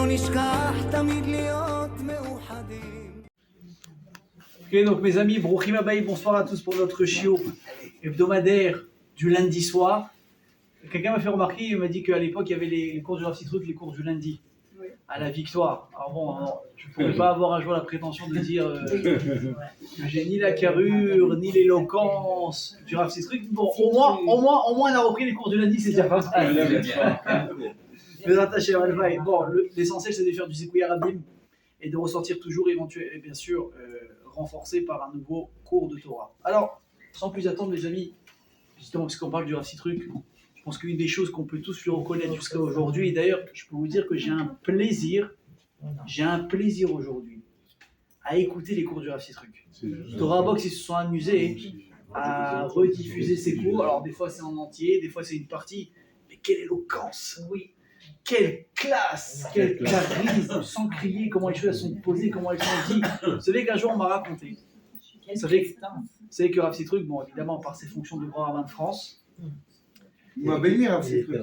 Ok, donc mes amis, Brouchim Abaï, bonsoir à tous pour notre chiot hebdomadaire du lundi soir. Quelqu'un m'a fait remarquer, il m'a dit qu'à l'époque, il y avait les cours du Rav Sitruk, les cours du lundi, à la victoire. Alors bon, je ne pourrais pas avoir un jour la prétention de dire que j'ai ni la carrure, ni l'éloquence du Rav Sitruk. Bon, au moins, on a repris les cours du lundi, c'est déjà pas mal. Les attachés à Alvaï. Bon, l'essentiel, c'est de faire du Zikouya Rabim et de ressortir toujours, éventuellement, et bien sûr, renforcé par un nouveau cours de Torah. Alors, sans plus attendre, les amis, justement, parce qu'on parle du Rav Sitruk, je pense qu'une des choses qu'on peut tous lui reconnaître jusqu'à aujourd'hui, et d'ailleurs, je peux vous dire que j'ai un plaisir aujourd'hui à écouter les cours du Rav Sitruk. Torah Box, ils se sont amusés à rediffuser ces cours. Alors, des fois, c'est en entier, des fois, c'est une partie. Mais quelle éloquence! Oui. Quelle classe, quel charisme, sans crier, comment les choses sont posées, comment elles sont dites. Vous savez qu'un jour on m'a raconté. Vous savez que Rav Sitruk, bon évidemment par ses fonctions de grand rabbin de France, m'a béni Rav Sitruk.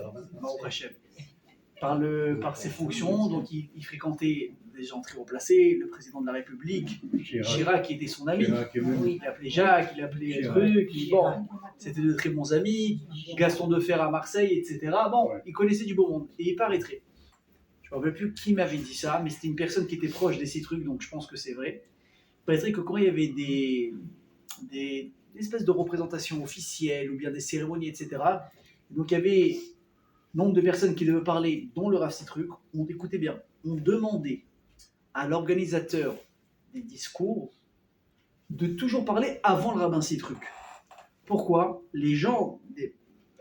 Par ses fonctions, donc il fréquentait des gens très haut placés, le président de la République, Chirac qui était son ami, il appelait Jacques, il appelait Truc, bon, c'était de très bons amis, Gaston Defferre à Marseille, etc. Bon, il connaissait du beau monde, et il paraîtrait, je ne me rappelle plus qui m'avait dit ça, mais c'était une personne qui était proche des Sitruk, donc je pense que c'est vrai. Il paraîtrait que quand il y avait des espèces de représentations officielles, ou bien des cérémonies, etc., donc il y avait nombre de personnes qui devaient parler, dont le Rav Sitruk, on écoutait bien, on demandait à l'organisateur des discours de toujours parler avant le rabbin Sitruk. Pourquoi? Les gens,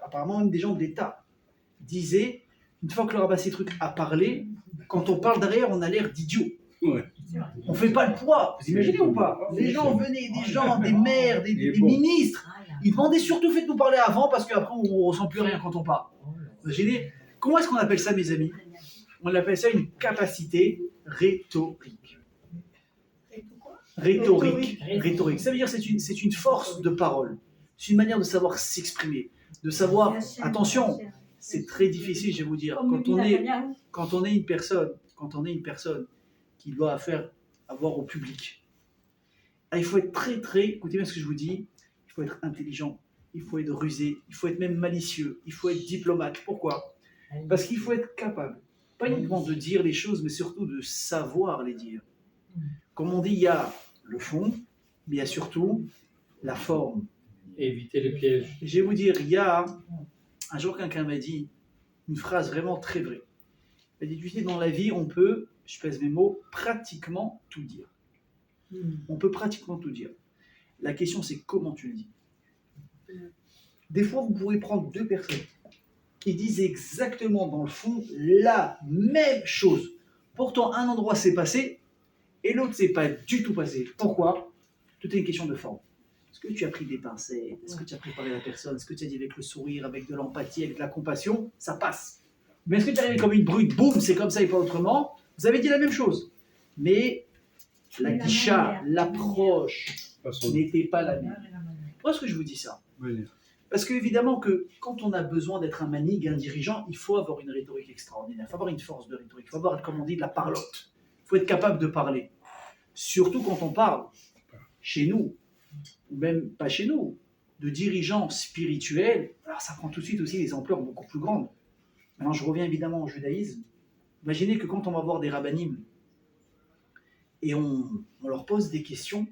apparemment même des gens de l'État, disaient, une fois que le rabbin Sitruk a parlé, quand on parle derrière, on a l'air d'idiot. Ouais. On ne fait pas le poids, vous imaginez ou pas? Les gens venaient, des gens, des maires, des ministres, ils demandaient surtout faites nous parler avant parce qu'après on ne ressent plus rien quand on parle. Vous imaginez? Comment est-ce qu'on appelle ça, mes amis? On appelle ça une capacité rhétorique. Rhétorique. Ça veut dire que c'est une force de parole. C'est une manière de savoir s'exprimer. De savoir, attention, c'est très difficile, je vais vous dire. Quand on est une personne qui doit avoir au public, il faut être très, écoutez bien ce que je vous dis, il faut être intelligent, il faut être rusé, il faut être même malicieux, il faut être diplomate. Pourquoi? Parce qu'il faut être capable, pas uniquement de dire les choses, mais surtout de savoir les dire. Comme on dit, il y a le fond, mais il y a surtout la forme. Et éviter les pièges. Je vais vous dire, il y a un jour quelqu'un m'a dit une phrase vraiment très vraie. Il m'a dit, tu sais, dans la vie, on peut, je pèse mes mots, pratiquement tout dire. On peut pratiquement tout dire. La question, c'est comment tu le dis. Des fois, vous pouvez prendre deux personnes qui disent exactement dans le fond la même chose. Pourtant, un endroit s'est passé et l'autre s'est pas du tout passé. Pourquoi? Tout est une question de forme. Est-ce que tu as pris des pincettes? Est-ce que tu as préparé la personne? Est-ce que tu as dit avec le sourire, avec de l'empathie, avec de la compassion? Ça passe. Mais est-ce que tu es arrivé comme une brute, boum, c'est comme ça et pas autrement? Vous avez dit la même chose. Mais la guicha, l'approche n'était pas la même. Pourquoi est-ce que je vous dis ça? Parce qu'évidemment que quand on a besoin d'être un manig, un dirigeant, il faut avoir une rhétorique extraordinaire, il faut avoir une force de rhétorique, il faut avoir, comme on dit, de la parlotte. Il faut être capable de parler. Surtout quand on parle chez nous, ou même pas chez nous, de dirigeants spirituels, alors ça prend tout de suite aussi des ampleurs beaucoup plus grandes. Maintenant, je reviens évidemment au judaïsme. Imaginez que quand on va voir des rabbinim et on leur pose des questions,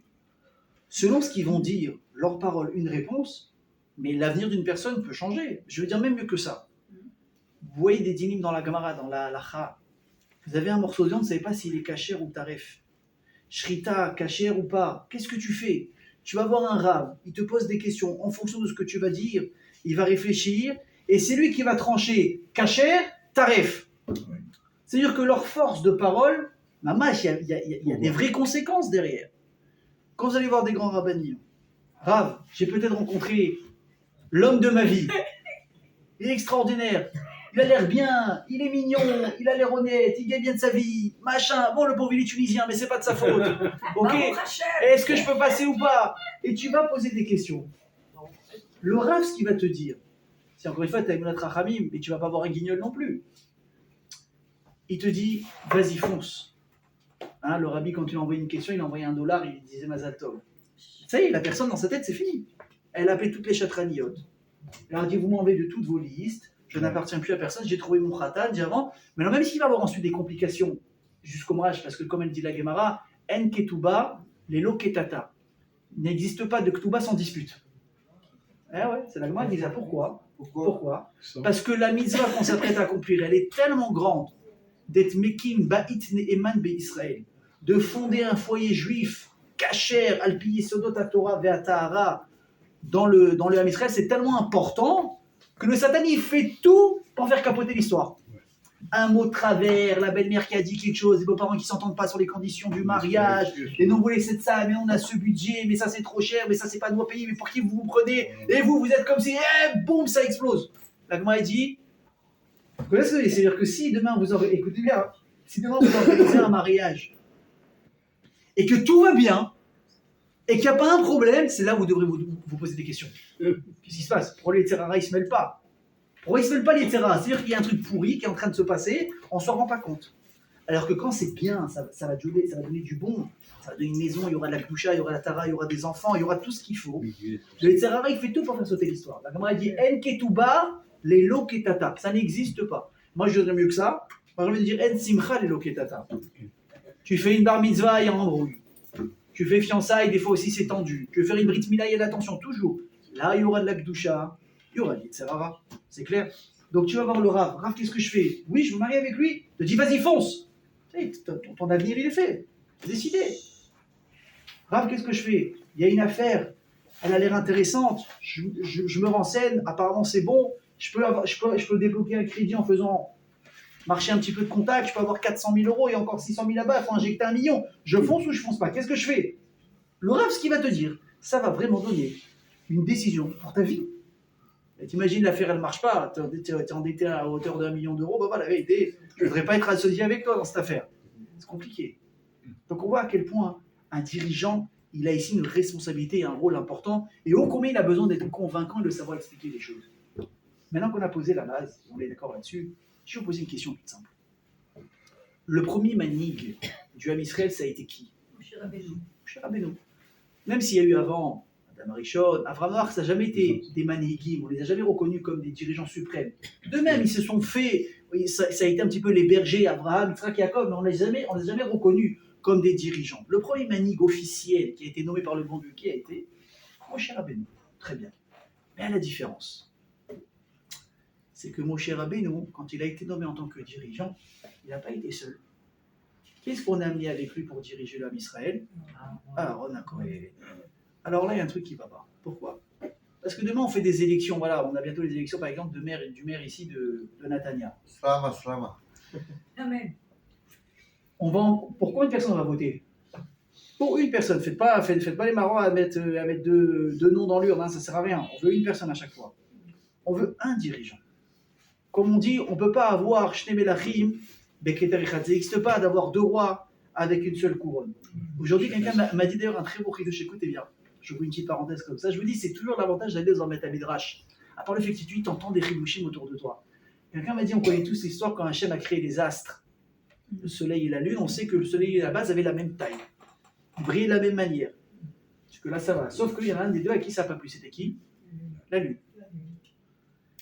selon ce qu'ils vont dire, leur parole, une réponse, mais l'avenir d'une personne peut changer. Je veux dire même mieux que ça. Vous voyez des dinim dans la Gemara, dans la Halacha. Vous avez un morceau de viande, vous ne savez pas s'il est kasher ou taref. Shrita, kasher ou pas. Qu'est-ce que tu fais? Tu vas voir un rave, il te pose des questions. En fonction de ce que tu vas dire, il va réfléchir. Et c'est lui qui va trancher kasher, taref. C'est-à-dire que leur force de parole, mamash, il y a des vraies conséquences derrière. Quand vous allez voir des grands rabbinim, Rav, j'ai peut-être rencontré l'homme de ma vie. Il est extraordinaire. Il a l'air bien, il est mignon, il a l'air honnête, il gagne bien de sa vie, machin. Bon, le pauvre, il est tunisien, mais c'est pas de sa faute. Ok? Est-ce que je peux passer ou pas? Et tu vas poser des questions. Le Rav, ce qu'il va te dire, c'est encore une fois, tu as une Rachamim, mais tu vas pas avoir un guignol non plus. il te dit, vas-y, fonce. Hein, le rabbi, quand il a envoyé une question, il a envoyé $1, il disait Mazal Tov. Ça y est, la personne dans sa tête, c'est fini. Elle a appelé toutes les chatraniotes. Elle leur a dit, vous m'enlevez de toutes vos listes, je n'appartiens plus à personne, j'ai trouvé mon khatan, dit avant. Mais alors, même s'il va avoir ensuite des complications jusqu'au mariage, parce que comme elle dit la Gemara, En Ketuba, les Loketata. Il n'existe pas de Ketuba sans dispute. Eh ouais, c'est la Gemara qui dit ça. Pourquoi Parce que la mitzvah qu'on s'apprête à accomplir, elle est tellement grande d'être Mekim Ba'it Ne'eman Be'Israël, de fonder un foyer juif, Kacher, Alpi Yesodot HaTorah Ve'Atahara, dans le Ham Israël, c'est tellement important que le Satan, il fait tout pour faire capoter l'histoire. Un mot de travers, la belle-mère qui a dit quelque chose, les beaux-parents qui ne s'entendent pas sur les conditions du mariage, et non, vous laissez de ça, mais on a ce budget, mais ça c'est trop cher, mais ça c'est pas nous à payer, mais pour qui vous vous prenez? Et vous êtes comme si, boum, ça explose. La Gemara dit, vous connaissez ce que c'est-à-dire que si demain vous aurez, écoutez bien, si demain vous organisez un mariage, et que tout va bien, et qu'il n'y a pas un problème, c'est là où vous devrez vous poser des questions. Qu'est-ce qui se passe? Pourquoi les Terrara, ils ne se mêlent pas? Pourquoi ils ne se mêlent pas les Terrara? C'est-à-dire qu'il y a un truc pourri qui est en train de se passer, on ne s'en rend pas compte. Alors que quand c'est bien, ça va donner du bon, ça va donner une maison, il y aura de la Kdusha, il y aura la Tara, il y aura des enfants, il y aura tout ce qu'il faut. Le Terrara, il fait tout pour faire sauter l'histoire. La Gemara dit En Ketuba, les Loketata. Ça n'existe pas. Moi, je dirais mieux que ça. Moi, je vais dire En Simcha, les Loketata. Tu fais une bar mitzvah, il y a embrouille. Tu fais fiançailles, des fois aussi c'est tendu. Tu veux faire une brit mila, il y a l'attention, toujours. Là, il y aura de la Kdusha, il y aura de l'Yitzhara. C'est clair? Donc tu vas voir le Rav. Rav, qu'est-ce que je fais? Oui, je veux me marier avec lui. Il te dit, vas-y, fonce. Ton avenir, il est fait. Décidé. Rav, qu'est-ce que je fais? Il y a une affaire, elle a l'air intéressante. Je me renseigne, apparemment c'est bon. Je peux débloquer un crédit en faisant marcher un petit peu de contact, je peux avoir 400 000 euros et encore 600 000 là-bas, il faut injecter 1 million. Je fonce ou je fonce pas? Qu'est-ce que je fais? Le Rav, ce qu'il va te dire, ça va vraiment donner une décision pour ta vie. T'imagines, l'affaire, elle ne marche pas, tu es endetté à hauteur de 1 million d'euros, bah voilà, la vérité, je ne voudrais pas être associé avec toi dans cette affaire. C'est compliqué. Donc on voit à quel point un dirigeant, il a ici une responsabilité et un rôle important, et ô combien il a besoin d'être convaincant et de savoir expliquer les choses. Maintenant qu'on a posé la base, on est d'accord là-dessus, je vais vous poser une question toute simple. Le premier manig du Ham Israël, ça a été qui? Moshe Rabbeinu. Moshe Rabbeinu. Même s'il y a eu avant Adam Rishon, Avraham Noach, ça n'a jamais été des manigim, on ne les a jamais reconnus comme des dirigeants suprêmes. De même, ils se sont fait, ça a été un petit peu les bergers, Abraham, Yitzhak, Jacob, mais on ne les a jamais reconnus comme des dirigeants. Le premier manig officiel qui a été nommé par le bon Dieu, qui a été Moshe Rabbeinu. Très bien. Mais à la différence, c'est que Moshe Rabbeinu, quand il a été nommé en tant que dirigeant, il n'a pas été seul. Qu'est-ce qu'on a amené avec lui pour diriger l'Am Israël? Aaron HaKohen. Alors là, il y a un truc qui ne va pas. Pourquoi? Parce que demain, on fait des élections. Voilà, on a bientôt les élections, par exemple, du maire ici de Natania. Slama. Amen. Pourquoi une personne va voter? Pour une personne. Faites pas les marrants à mettre deux noms dans l'urne, hein, ça ne sert à rien. On veut une personne à chaque fois. On veut un dirigeant. Comme on dit, on ne peut pas avoir Shnei Melachim, Beketer Echad. Ça n'existe pas d'avoir deux rois avec une seule couronne. Aujourd'hui, quelqu'un m'a dit d'ailleurs un très beau chidush, écoutez bien. Je vous une petite parenthèse comme ça. Je vous dis, c'est toujours l'avantage d'aller dans un Beth Midrash. À part le fait que tu entends des chidushim autour de toi. Quelqu'un m'a dit, on connaît tous l'histoire quand Hachem a créé les astres, le soleil et la lune. On sait que le soleil et la base avaient la même taille, brillaient de la même manière. Parce que là, ça va. Sauf qu'il y en a un des deux à qui ça n'a pas plu. C'était qui? La lune.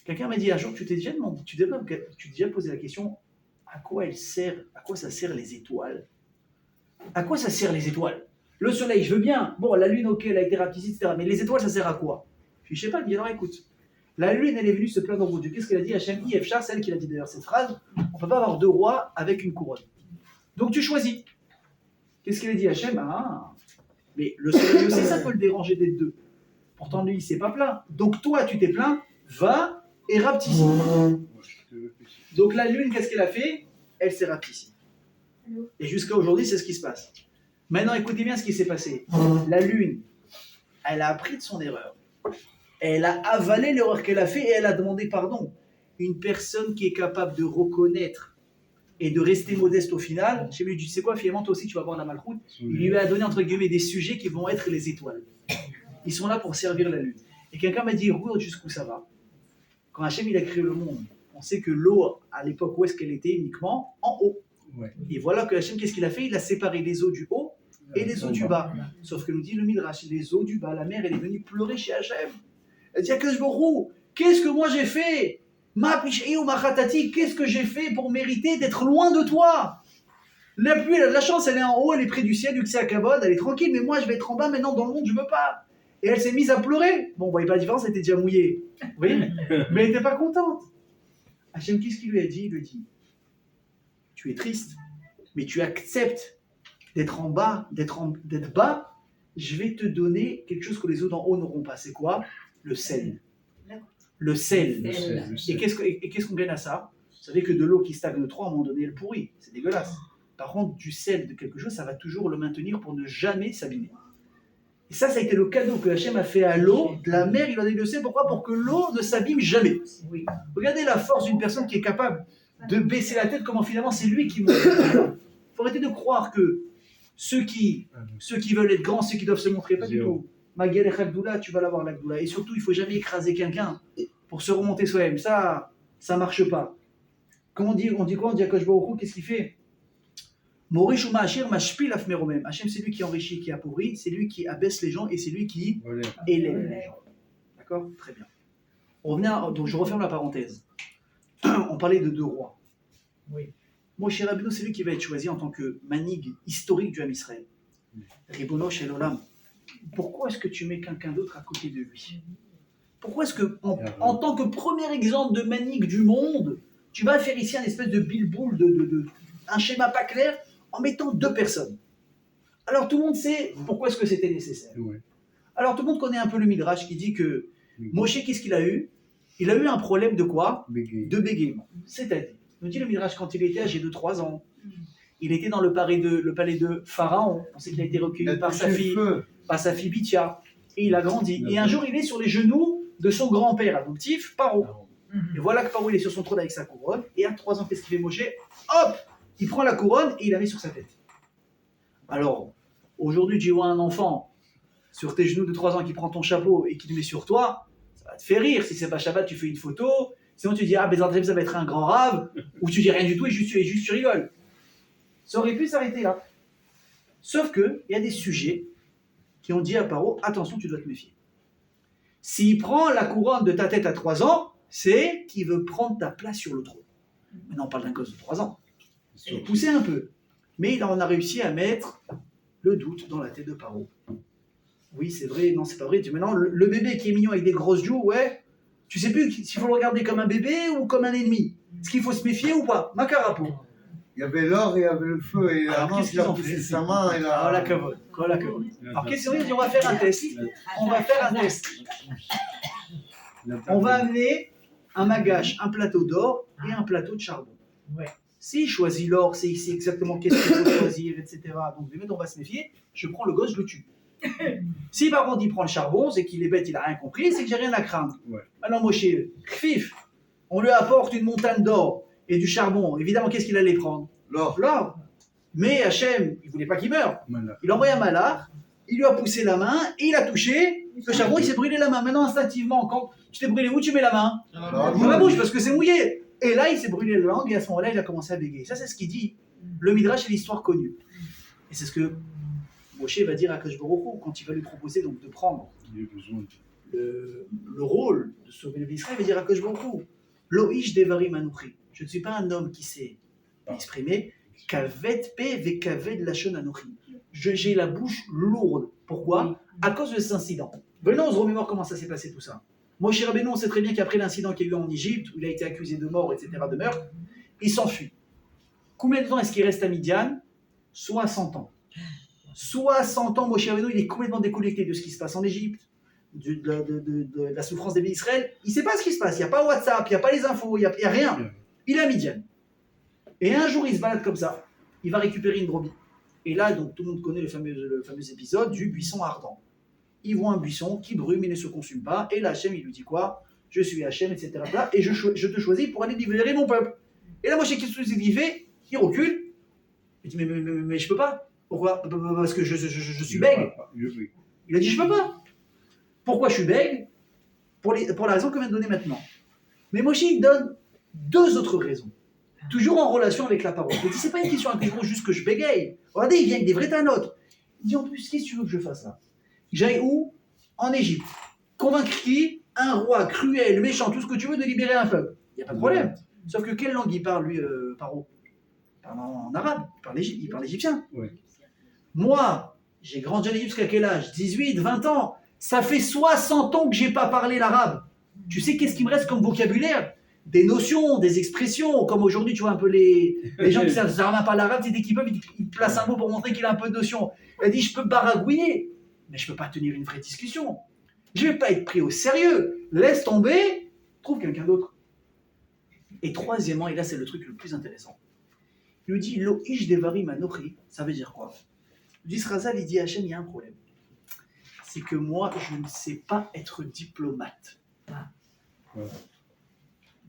Quelqu'un m'a dit un jour, tu t'es déjà posé la question, à quoi ça sert les étoiles? À quoi ça sert les étoiles? Le soleil, je veux bien. Bon, la lune, ok, elle a été rapetissée, etc. Mais les étoiles, ça sert à quoi? Je ne sais pas, il me dit, alors écoute. La lune, elle est venue se plaindre au bon Dieu. Qu'est-ce qu'elle a dit? Hachem Ifchar, c'est elle qui l'a dit d'ailleurs cette phrase. On ne peut pas avoir deux rois avec une couronne. Donc tu choisis. Qu'est-ce qu'il a dit Hachem? Mais le soleil aussi, ça peut le déranger d'être deux. Pourtant, lui, il ne s'est pas plaint. Donc toi, tu t'es plaint, va et rapetissez. Donc la lune, qu'est-ce qu'elle a fait? Elle s'est rapetissée. Et jusqu'à aujourd'hui, c'est ce qui se passe. Maintenant, écoutez bien ce qui s'est passé. La lune, elle a appris de son erreur. Elle a avalé l'erreur qu'elle a fait et elle a demandé pardon. Une personne qui est capable de reconnaître et de rester modeste au final, chez lui, tu sais quoi, finalement, toi aussi, tu vas voir la malchoute. Il lui a donné, entre guillemets, des sujets qui vont être les étoiles. Ils sont là pour servir la lune. Et quelqu'un m'a dit, regarde jusqu'où ça va. Quand Hachem, il a créé le monde, on sait que l'eau, à l'époque, où est-ce qu'elle était? Uniquement en haut. Ouais. Et voilà que Hachem, qu'est-ce qu'il a fait? Il a séparé les eaux du haut et les eaux du bas. Sauf que nous dit le Midrash, les eaux du bas, la mer, elle est venue pleurer chez Hachem. Elle dit, qu'est-ce que moi j'ai fait? Ma piché ou ma khatati, qu'est-ce que j'ai fait pour mériter d'être loin de toi? La pluie, elle a de la chance, elle est en haut, elle est près du ciel, du à Kabod, elle est tranquille, mais moi je vais être en bas maintenant dans le monde, je veux pas. Et elle s'est mise à pleurer. Bon, vous voyez pas la différence, elle était déjà mouillée. Vous voyez? Mais elle n'était pas contente. Hachem, qu'est-ce qu'il lui a dit? Il lui a dit, tu es triste, mais tu acceptes d'être en bas, d'être bas, je vais te donner quelque chose que les eaux d'en haut n'auront pas. C'est quoi? Le sel. Le sel. Et qu'est-ce qu'on gagne à ça? Vous savez que de l'eau qui stagne trop, à un moment donné, elle pourrit. C'est dégueulasse. Par contre, du sel de quelque chose, ça va toujours le maintenir pour ne jamais s'abîmer. Et ça a été le cadeau que Hachem a fait à l'eau. La mer, il a donné le sel. Pourquoi? Pour que l'eau ne s'abîme jamais. Oui. Regardez la force d'une personne qui est capable de baisser la tête, comment finalement c'est lui qui monte. Il faut arrêter de croire que ceux qui veulent être grands, ceux qui doivent se montrer, pas du tout. Maguel et Khagdoula, tu vas l'avoir l'Agdoula. Et surtout, il ne faut jamais écraser quelqu'un pour se remonter soi-même. Ça marche pas. Comment on dit quoi? On dit à Kosh Baruch Hu, qu'est-ce qu'il fait? Morish ou Ma'ashir, Mashpil Afmeromem. Hachem, c'est lui qui enrichit, qui appauvrit, c'est lui qui abaisse les gens et c'est lui qui élève les gens. D'accord? Très bien. Donc je referme la parenthèse. On parlait de deux rois. Oui. Moshe Rabbeinu, c'est lui qui va être choisi en tant que manig historique du Ham Israël. Ribono Shel Olam. Pourquoi est-ce que tu mets quelqu'un d'autre à côté de lui? Pourquoi est-ce que, en tant que premier exemple de manig du monde, tu vas faire ici un espèce de bilboul, un schéma pas clair, en mettant deux personnes? Alors tout le monde sait pourquoi est-ce que c'était nécessaire. Ouais. Alors tout le monde connaît un peu le Midrash qui dit que Moshe, qu'est-ce qu'il a eu? Il a eu un problème de quoi? De bégaiement. C'est-à-dire, nous dit le Midrash, quand il était âgé de 3 ans, il était dans le palais de Pharaon. On sait qu'il a été recueilli par sa fille Bithia. Et il a grandi. Et un jour, il est sur les genoux de son grand-père adoptif, Paro. Et voilà que Paro, il est sur son trône avec sa couronne. Et à 3 ans, qu'est-ce qu'il fait Moshe? Hop! Il prend la couronne et il la met sur sa tête. Alors, aujourd'hui, tu vois un enfant sur tes genoux de 3 ans qui prend ton chapeau et qui le met sur toi, ça va te faire rire. Si c'est pas Shabbat, tu fais une photo. Sinon, tu dis, ah, Bézant ça va être un grand rave. Ou tu dis rien du tout et juste tu rigoles. Ça aurait pu s'arrêter là. Sauf qu'il y a des sujets qui ont dit à Paro, attention, tu dois te méfier. S'il prend la couronne de ta tête à 3 ans, c'est qu'il veut prendre ta place sur le trône. Maintenant, on parle d'un gosse de 3 ans. Elle est poussée un peu. Mais là, on a réussi à mettre le doute dans la tête de Paro. Oui, c'est vrai, non, c'est pas vrai. Maintenant, le bébé qui est mignon avec des grosses joues, ouais, tu sais plus s'il faut le regarder comme un bébé ou comme un ennemi. Est-ce qu'il faut se méfier ou pas? Macarapo. Il y avait l'or et il y avait le feu. Et alors, qu'est-ce qu'ils ont fait? Sa main et la... Oh, la cavote. Alors, qu'est-ce qu'on dit? On va faire un test. On va amener un magache, un plateau d'or et un plateau de charbon. Ouais. S'il choisit l'or, c'est exactement qu'est-ce qu'il faut choisir, etc. Donc, on va se méfier. Je prends le gosse, je le tue. Si par contre il prend le charbon, c'est qu'il est bête, il n'a rien compris, c'est que j'ai rien à craindre. Ouais. Alors Moshe, khfif, on lui apporte une montagne d'or et du charbon. Évidemment, qu'est-ce qu'il allait prendre? L'or. Mais Hachem, il ne voulait pas qu'il meure. Il a envoyé un malach, il lui a poussé la main, et il a touché le charbon, il s'est brûlé la main. Maintenant, instinctivement, quand tu t'es brûlé, où tu mets la main? Dans la bouche, parce que c'est mouillé. Et là, il s'est brûlé la langue, et à ce moment-là, il a commencé à bégayer. Ça, c'est ce qu'il dit. Le Midrash, c'est l'histoire connue. Et c'est ce que Moshe va dire à Akash Baruch Hu quand il va lui proposer donc, de prendre le rôle de sauver le peuple d'Israël. Il va dire à Akash Baruch Hu, Lo'ish devarim anochi. Je ne suis pas un homme qui sait exprimer. Kavet pe ve kaved lashon anochi. J'ai la bouche lourde. Pourquoi? À cause de cet incident. Venons, on se remémore comment ça s'est passé tout ça. Moshe Rabbeinu, on sait très bien qu'après l'incident qu'il y a eu en Égypte, où il a été accusé de mort, etc., de meurtre, il s'enfuit. Combien de temps est-ce qu'il reste à Midian? 60 ans. 60 ans, Moshe Rabbeinu, il est complètement déconnecté de ce qui se passe en Égypte, de la souffrance des pays d'Israël. Il ne sait pas ce qui se passe. Il n'y a pas WhatsApp, il n'y a pas les infos, il n'y a rien. Il est à Midian. Et un jour, il se balade comme ça. Il va récupérer une brebis. Et là, donc, tout le monde connaît le fameux épisode du buisson ardent. Il voit un buisson qui brûle, mais ne se consume pas. Et là, Hachem, il lui dit quoi? Je suis Hachem, etc. Et je te choisis pour aller libérer mon peuple. Et là, Moshe, qu'est-ce qu'il fait? Il recule. Il dit, mais je peux pas. Pourquoi? Parce que je suis bègue. Il a dit, je peux pas. Pourquoi je suis bègue? Pour la raison que je viens de donner maintenant. Mais Moshe, il donne 2 autres raisons. Toujours en relation avec la parole. Il dit, c'est pas une question juste que je bégaye. Regardez, il vient avec des vrais tanotes. Il dit, en plus, qu'est-ce que tu veux que je fasse là? J'aille où? En Égypte. Convaincre qui? Un roi cruel, méchant, tout ce que tu veux, de libérer un peuple. Il n'y a pas de problème. Sauf que quelle langue il parle, lui, Paro? Il parle en arabe, il parle égyptien. Oui. Moi, j'ai grandi en Égypte jusqu'à quel âge? 18, 20 ans. Ça fait 60 ans que je n'ai pas parlé l'arabe. Tu sais qu'est-ce qui me reste comme vocabulaire? Des notions, des expressions, comme aujourd'hui, tu vois un peu les gens qui savent vraiment pas l'arabe, dès qu'ils peuvent, ils placent un mot pour montrer qu'il a un peu de notion. Elle dit, je peux baragouiner, mais je ne peux pas tenir une vraie discussion. Je ne vais pas être pris au sérieux. Laisse tomber, trouve quelqu'un d'autre. Et troisièmement, et là c'est le truc le plus intéressant, il lui dit, Lo ish devari manochi, ça veut dire quoi? Il dit, Srazal, il dit, Hachem, il y a un problème. C'est que moi, je ne sais pas être diplomate. Ouais.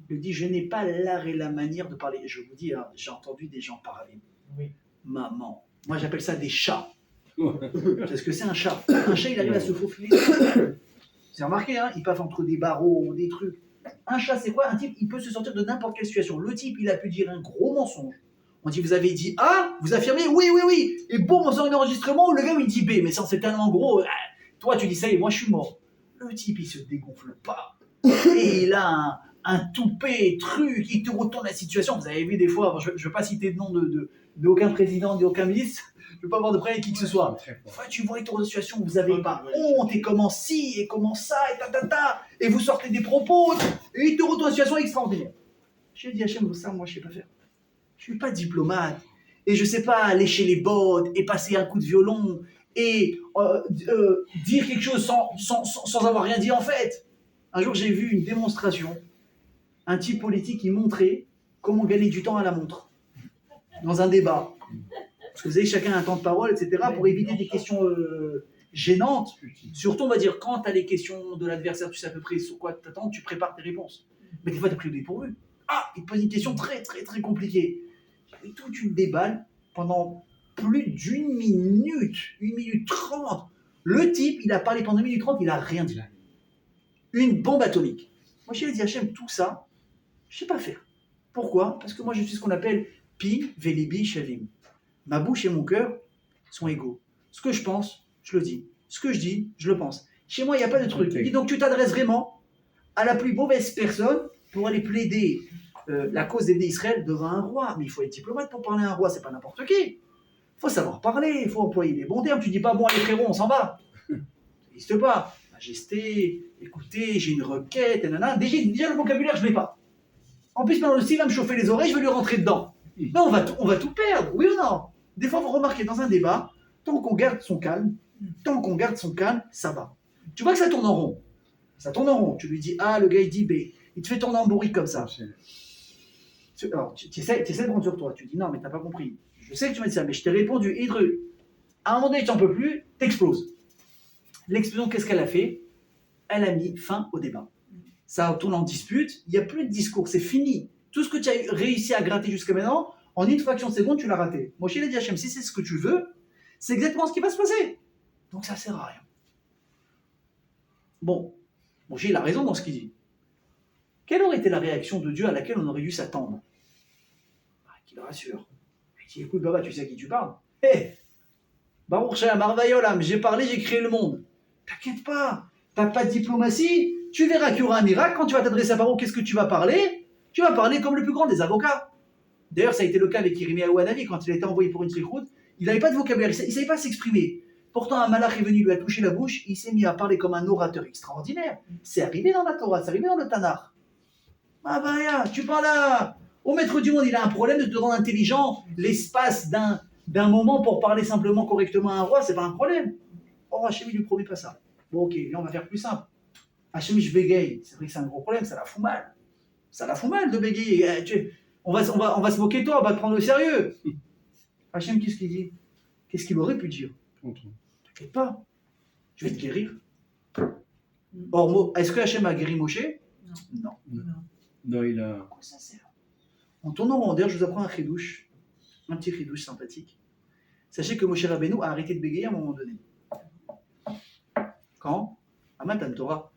Il dit, je n'ai pas l'art et la manière de parler. Je vous dis, hein, j'ai entendu des gens parler. Oui. Maman. Moi, j'appelle ça des chats. Ouais. Parce que c'est un chat. Un chat, il arrive à se faufiler. C'est remarqué, hein, il passe entre des barreaux, des trucs. Un chat, c'est quoi? Un type, il peut se sortir de n'importe quelle situation. Le type, il a pu dire un gros mensonge. On dit, vous avez dit A, vous affirmez oui, oui, oui. Et bon, on sort un enregistrement, le gars, il dit B. Mais ça, c'est tellement gros. Toi, tu dis ça et moi, je suis mort. Le type, il se dégonfle pas. Et il a un toupet, truc, il te retourne la situation. Vous avez vu des fois, je ne veux pas citer de nom d'aucun président, d'aucun ministre, je ne veux pas avoir de problème avec qui que ce soit. Enfin, tu vois, il tourne la situation, vous n'avez pas honte, et comment si, et comment ça, et ta, et vous sortez des propos, et il te retourne la situation extraordinaire. J'ai dit, Hachem, ça, moi, je ne sais pas faire. Je ne suis pas diplomate, et je ne sais pas lécher les bottes, et passer un coup de violon, et dire quelque chose sans avoir rien dit en fait. Un jour, j'ai vu une démonstration. Un type politique qui montrait comment gagner du temps à la montre dans un débat. Parce que vous avez chacun un temps de parole, etc. pour éviter des questions gênantes. Surtout, on va dire, quand tu as les questions de l'adversaire, tu sais à peu près sur quoi t'attends, tu prépares tes réponses. Mais des fois, tu as pris le dépourvu. Ah, il te pose une question très, très, très compliquée. Et toute une déballe pendant plus d'1 minute, 1 minute 30. Le type, il a parlé pendant 1 minute 30, il n'a rien dit. Une bombe atomique. Moi, je lui ai dit, Hachem, tout ça, je ne sais pas faire. Pourquoi? Parce que moi, je suis ce qu'on appelle Pi, Velibi, Shavim. Ma bouche et mon cœur sont égaux. Ce que je pense, je le dis. Ce que je dis, je le pense. Chez moi, il n'y a pas de truc. Et donc, tu t'adresses vraiment à la plus mauvaise personne pour aller plaider la cause des Israël devant un roi. Mais il faut être diplomate pour parler à un roi, c'est pas n'importe qui. Il faut savoir parler, il faut employer les bons termes. Tu dis pas, bon, allez frérot, on s'en va. Ça n'existe pas. Majesté, écoutez, j'ai une requête, nanana. Déjà le vocabulaire, je ne l'ai pas. En plus, maintenant, s'il va me chauffer les oreilles, je vais lui rentrer dedans. Non, on va tout perdre, oui ou non? Des fois, vous remarquez dans un débat, tant qu'on garde son calme, ça va. Tu vois que ça tourne en rond. Ça tourne en rond. Tu lui dis A, le gars il dit B. Il te fait tourner en bourrique comme ça. Alors, tu essaies de prendre sur toi. Tu dis non, mais t'as pas compris. Je sais que tu m'as dit ça, mais je t'ai répondu, Hydru. À un moment donné, tu n'en peux plus, t'exploses. L'explosion, qu'est-ce qu'elle a fait? Elle a mis fin au débat. Ça tourne en dispute, il n'y a plus de discours, c'est fini. Tout ce que tu as réussi à gratter jusqu'à maintenant, en une fraction de seconde, tu l'as raté. Moshe il a dit Hachem, si c'est ce que tu veux, c'est exactement ce qui va se passer. Donc ça ne sert à rien. Bon, Moshe il a raison dans ce qu'il dit. Quelle aurait été la réaction de Dieu à laquelle on aurait dû s'attendre? Qu'il le rassure. Il dit écoute, Baba, tu sais à qui tu parles? Hé, Baruch Shem, Arvayolam, j'ai parlé, j'ai créé le monde. T'inquiète pas, t'as pas de diplomatie, tu verras qu'il y aura un miracle. Quand tu vas t'adresser à Paro, qu'est-ce que tu vas parler? Tu vas parler comme le plus grand des avocats. D'ailleurs, ça a été le cas avec Yirmiyahu Hanavi, quand il a été envoyé pour une trichoute, il n'avait pas de vocabulaire, il ne savait pas s'exprimer. Pourtant, un malach est venu, lui a touché la bouche, il s'est mis à parler comme un orateur extraordinaire. C'est arrivé dans la Torah, c'est arrivé dans le Tanakh. Ah bah, tu parles là. Au maître du monde, il a un problème de te rendre intelligent. L'espace d'un moment pour parler simplement correctement à un roi, c'est pas un problème. Oh, Hachem, il lui promet pas ça. Bon, ok, là, on va faire plus simple. Hachem, je bégaye. C'est vrai que c'est un gros problème, ça la fout mal. Ça la fout mal de bégayer. On va se moquer de toi, on va te prendre au sérieux. Hachem, qu'est-ce qu'il dit? Qu'est-ce qu'il aurait pu dire? T'inquiète pas, je vais te guérir. Or, est-ce que Hachem a guéri Moshe? Non. Non, il a. À quoi ça sert? En tournant en rondeur, je vous apprends un chidouche, un petit chidouche sympathique. Sachez que Moshe Rabbeinu a arrêté de bégayer à un moment donné. Quand? À Matan Torah.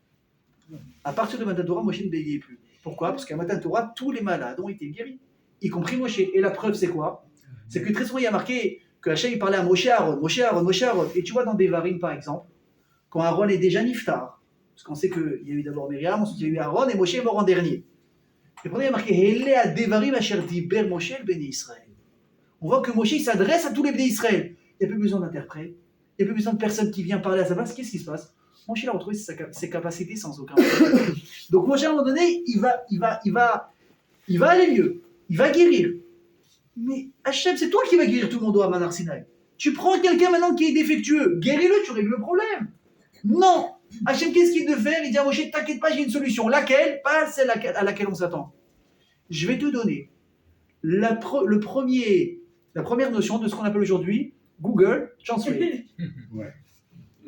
À partir de Matan Torah, Moshe ne bégayait plus. Pourquoi? Parce qu'à Matan Torah, tous les malades ont été guéris, y compris Moshe. Et la preuve, c'est quoi? C'est que très souvent, il y a marqué que Hachem il parlait à Moshe, Aaron, Moshe, Aaron, Moshe, Aaron. Et tu vois dans Devarim, par exemple, quand Aaron est déjà Niftar, parce qu'on sait qu'il y a eu d'abord Myriam, ensuite il y a eu Aaron, et Moshe est mort en dernier. Et pourtant, il y a marqué Hele à Devarim Asher Diber Moshe le Béni Israël. On voit que Moshe il s'adresse à tous les Béni Israël. Il n'y a plus besoin d'interprète, il n'y a plus besoin de personne qui vient parler à sa place. Qu'est-ce qui se passe? Moshe il a retrouvé ses capacités sans aucun problème. Donc Moshe à un moment donné, il va aller mieux, il va guérir. Mais Hachem, c'est toi qui vas guérir tout le monde à Manar Sinaï. Tu prends quelqu'un maintenant qui est défectueux, guéris-le, tu règles le problème. Non. Hachem, qu'est-ce qu'il devait faire? Il dit à Moshe, t'inquiète pas, j'ai une solution. Laquelle? Pas celle à laquelle on s'attend. Je vais te donner la première notion de ce qu'on appelle aujourd'hui Google Translate. Ouais.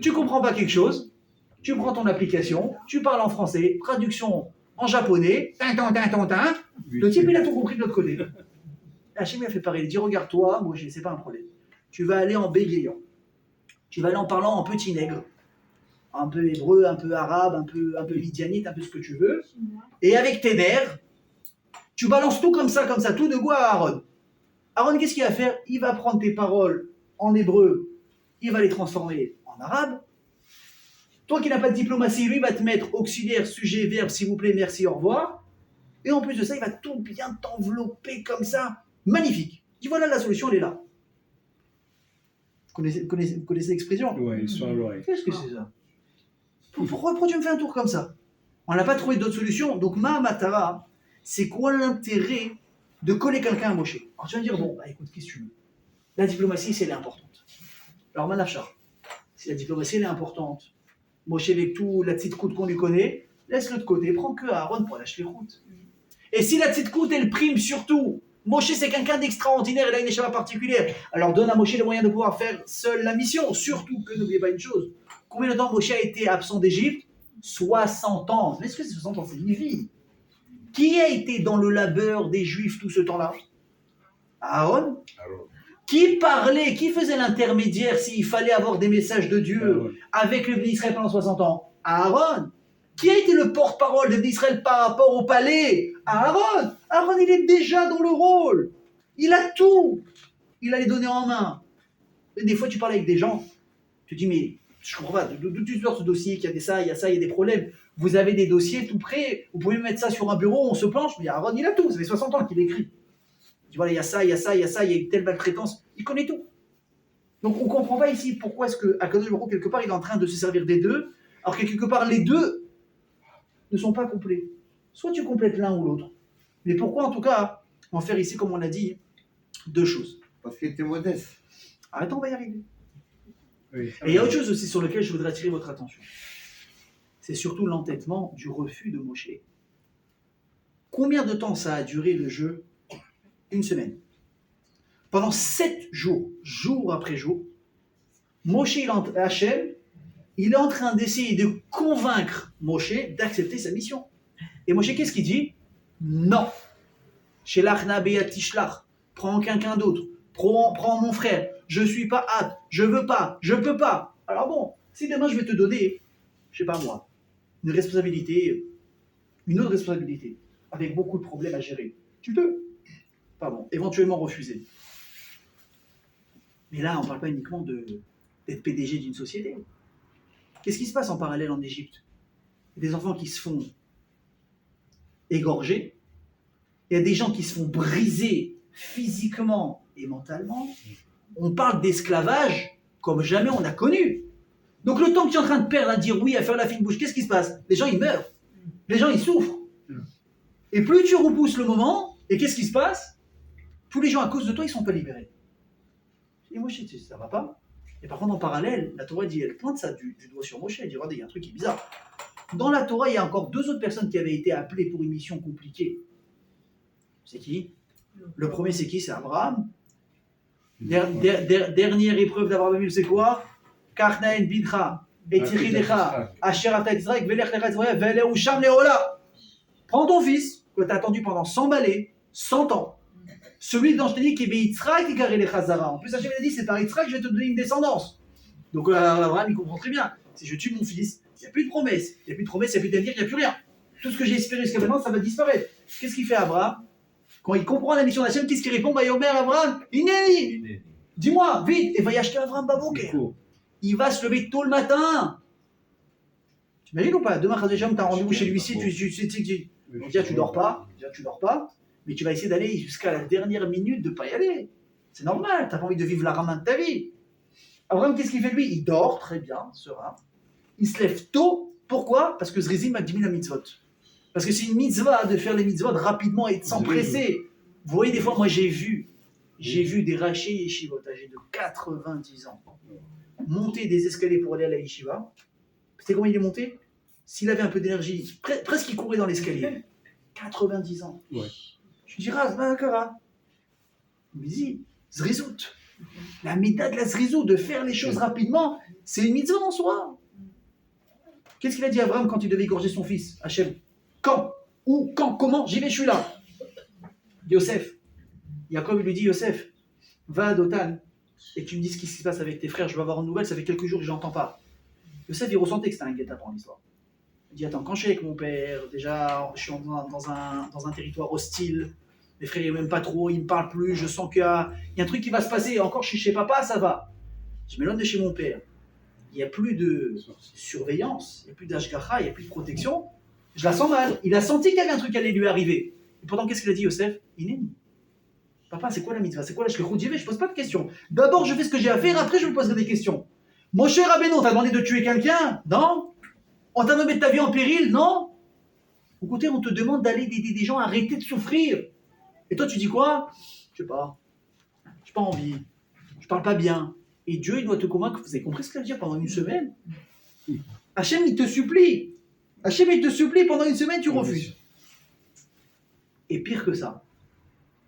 Tu comprends pas quelque chose, tu prends ton application, tu parles en français, traduction en japonais, le type il a tout compris de l'autre côté. Hachem il a fait pareil, il dit regarde-toi, moi c'est pas un problème. Tu vas aller en bégayant, tu vas aller en parlant en petit nègre, un peu hébreu, un peu arabe, un peu midianite, un peu ce que tu veux, et avec tes nerfs, tu balances tout comme ça, tout de go à Aaron. Aaron, qu'est-ce qu'il va faire? Il va prendre tes paroles en hébreu, il va les transformer en arabe. Toi qui n'as pas de diplomatie, lui va te mettre auxiliaire, sujet, verbe, s'il vous plaît, merci, au revoir. Et en plus de ça, il va tout bien t'envelopper comme ça. Magnifique. Dis voilà, la solution, elle est là. Vous connaissez l'expression? Ouais, ils sont à l'oreille. Qu'est-ce que c'est ça? Pourquoi tu me fais un tour comme ça? On n'a pas trouvé d'autre solution. Donc, Mahamatara, c'est quoi l'intérêt de coller quelqu'un à Moshe? Alors, tu vas me dire, bon, bah, écoute, qu'est-ce que tu veux? La diplomatie, c'est elle est importante. Alors, Manafchar, si la diplomatie, elle est importante, Moshe, avec tout la petite croûte qu'on lui connaît, laisse-le de côté, prends que Aaron pour lâcher les routes. Et si la petite croûte, elle prime surtout, Moshe, c'est quelqu'un d'extraordinaire, il a une échelle particulière, alors donne à Moshe les moyens de pouvoir faire seul la mission. Surtout que, n'oubliez pas une chose, combien de temps Moshe a été absent d'Égypte? 60 ans. Mais est-ce que c'est 60 ans? C'est une vie. Qui a été dans le labeur des Juifs tout ce temps-là? Aaron. Qui parlait, qui faisait l'intermédiaire s'il fallait avoir des messages de Dieu avec le Béni Israël pendant 60 ans? Aaron. Qui a été le porte-parole de Israël par rapport au palais? Aaron. Aaron, il est déjà dans le rôle. Il a tout. Il a les données en main. Et des fois, tu parles avec des gens, tu dis, mais je comprends pas, d'où tu sors ce dossier, qu'il y a des ça, il y a des problèmes. Vous avez des dossiers tout prêts, vous pouvez mettre ça sur un bureau, on se planche, mais Aaron, il a tout. Ça fait 60 ans qu'il écrit. Tu vois, il y a ça, il y a une telle maltraitance. Il connaît tout. Donc, on ne comprend pas ici pourquoi est-ce que Akadosh Baruch Hu, quelque part, il est en train de se servir des deux, alors que quelque part, les deux ne sont pas complets. Soit tu complètes l'un ou l'autre. Mais pourquoi, en tout cas, on va faire ici, comme on l'a dit, deux choses. Parce qu'il était modeste. Arrête, on va y arriver. Oui. Et il y a autre chose aussi sur lequel je voudrais attirer votre attention. C'est surtout l'entêtement du refus de Moshe. Combien de temps ça a duré le jeu? Une semaine. Pendant 7 jours, jour après jour, Moshe, Hachem, il est en train d'essayer de convaincre Moshe d'accepter sa mission. Et Moshe, qu'est-ce qu'il dit? Non. Shelach na beyat tishlach. Prends quelqu'un d'autre. Prends mon frère. Je ne suis pas apte. Je veux pas. Je peux pas. Alors bon, si demain je vais te donner, je sais pas moi, une responsabilité, une autre responsabilité, avec beaucoup de problèmes à gérer, tu peux. Pardon, éventuellement refuser. Mais là, on ne parle pas uniquement d'être PDG d'une société. Qu'est-ce qui se passe en parallèle en Égypte? Il y a des enfants qui se font égorger, il y a des gens qui se font briser physiquement et mentalement. On parle d'esclavage comme jamais on a connu. Donc le temps que tu es en train de perdre à dire oui, à faire la fine bouche, qu'est-ce qui se passe? Les gens, ils meurent. Les gens, ils souffrent. Et plus tu repousses le moment, et qu'est-ce qui se passe? Tous les gens, à cause de toi, ils ne sont pas libérés. Et moi, je dis, ça ne va pas. Et par contre, en parallèle, la Torah dit, elle pointe ça du doigt sur Moshe. Elle dit, regardez, il y a un truc qui est bizarre. Dans la Torah, il y a encore 2 autres personnes qui avaient été appelées pour une mission compliquée. C'est qui? Le premier, c'est qui? C'est Abraham. Dernière épreuve d'Abraham, c'est quoi? Karnaen bidcha, etichilecha, asherata Israël, velech lecha Israël, veleusham leola. Prends ton fils, que tu as attendu pendant 100 balais, 100 ans. Celui dont je t'ai dit qu'il est Yitzhak et Karé les Chazara. En plus, Hachem a dit, c'est par Yitzhak que je vais te donner une descendance. Donc Abraham, il comprend très bien. Si je tue mon fils, il n'y a plus de promesse. Il n'y a plus de promesse, il n'y a plus d'avenir, il n'y a plus rien. Tout ce que j'ai espéré jusqu'à maintenant, ça va disparaître. Qu'est-ce qu'il fait Abraham? Quand il comprend la mission d'Hachem, qu'est-ce qu'il répond? Yomer Abraham, Inéni. Dis-moi, vite, et va y acheter Abraham Baboker. Il va se lever tôt le matin. Tu imagines ou pas? Demain, Khadijam, tu as rendez-vous chez l'huissier, donc déjà, tu dors pas, mais tu vas essayer d'aller jusqu'à la dernière minute de ne pas y aller. C'est normal, tu n'as pas envie de vivre la rama de ta vie. Abraham, qu'est-ce qu'il fait lui? Il dort, très bien, serein. Il se lève tôt. Pourquoi? Parce que Zrizim a dit la mitzvot. Parce que c'est une mitzvah de faire les mitzvot rapidement et de s'empresser. Vous voyez, des fois, moi, j'ai vu des rachés yeshivot âgés de 90 ans monter des escaliers pour aller à la yeshiva. Vous savez comment il est monté? S'il avait un peu d'énergie, presque il courait dans l'escalier. 90 ans. Ouais. Je dis, Razmakara. Il me dit, Zrizout. La méthode de la Zrizout, de faire les choses rapidement, c'est une mitzvah en soi. Qu'est-ce qu'il a dit à Abraham quand il devait égorger son fils, Hachem? Quand? Où? Quand? Comment? J'y vais, je suis là. Yosef. Jacob lui dit, Yosef, va à Dothan et tu me dis ce qui se passe avec tes frères, je veux avoir une nouvelle, ça fait quelques jours que je n'entends pas. Yosef, il ressentait que c'était un guet-apens l'histoire. Il dit, attends, quand je suis avec mon père, déjà, je suis dans un territoire hostile, mes frères, ils m'aiment pas trop, ils me parlent plus, je sens qu'il y a un truc qui va se passer, encore je suis chez papa, ça va. Je m'éloigne de chez mon père. Il n'y a plus de surveillance, il n'y a plus d'ashgacha, il n'y a plus de protection. Je la sens mal. Il a senti qu'il y avait un truc qui allait lui arriver. Et pourtant, qu'est-ce qu'il a dit, Yosef? Inéni. Papa, c'est quoi la mitzvah? C'est quoi la shlichut? Je ne pose pas de questions. D'abord, je fais ce que j'ai à faire, après, je me poserai des questions. Mon cher Rabbeinu, on t'a demandé de tuer quelqu'un? Non? On t'a demandé de mettre ta vie en péril? Non? Au contraire, on te demande d'aller aider des gens à arrêter de souffrir. Et toi, tu dis quoi? Je sais pas. J'ai pas envie. Je parle pas bien. Et Dieu, il doit te convaincre. Vous avez compris ce que ça veut dire pendant une semaine? Hachem, il te supplie. Hachem, il te supplie pendant une semaine, tu refuses. Et pire que ça,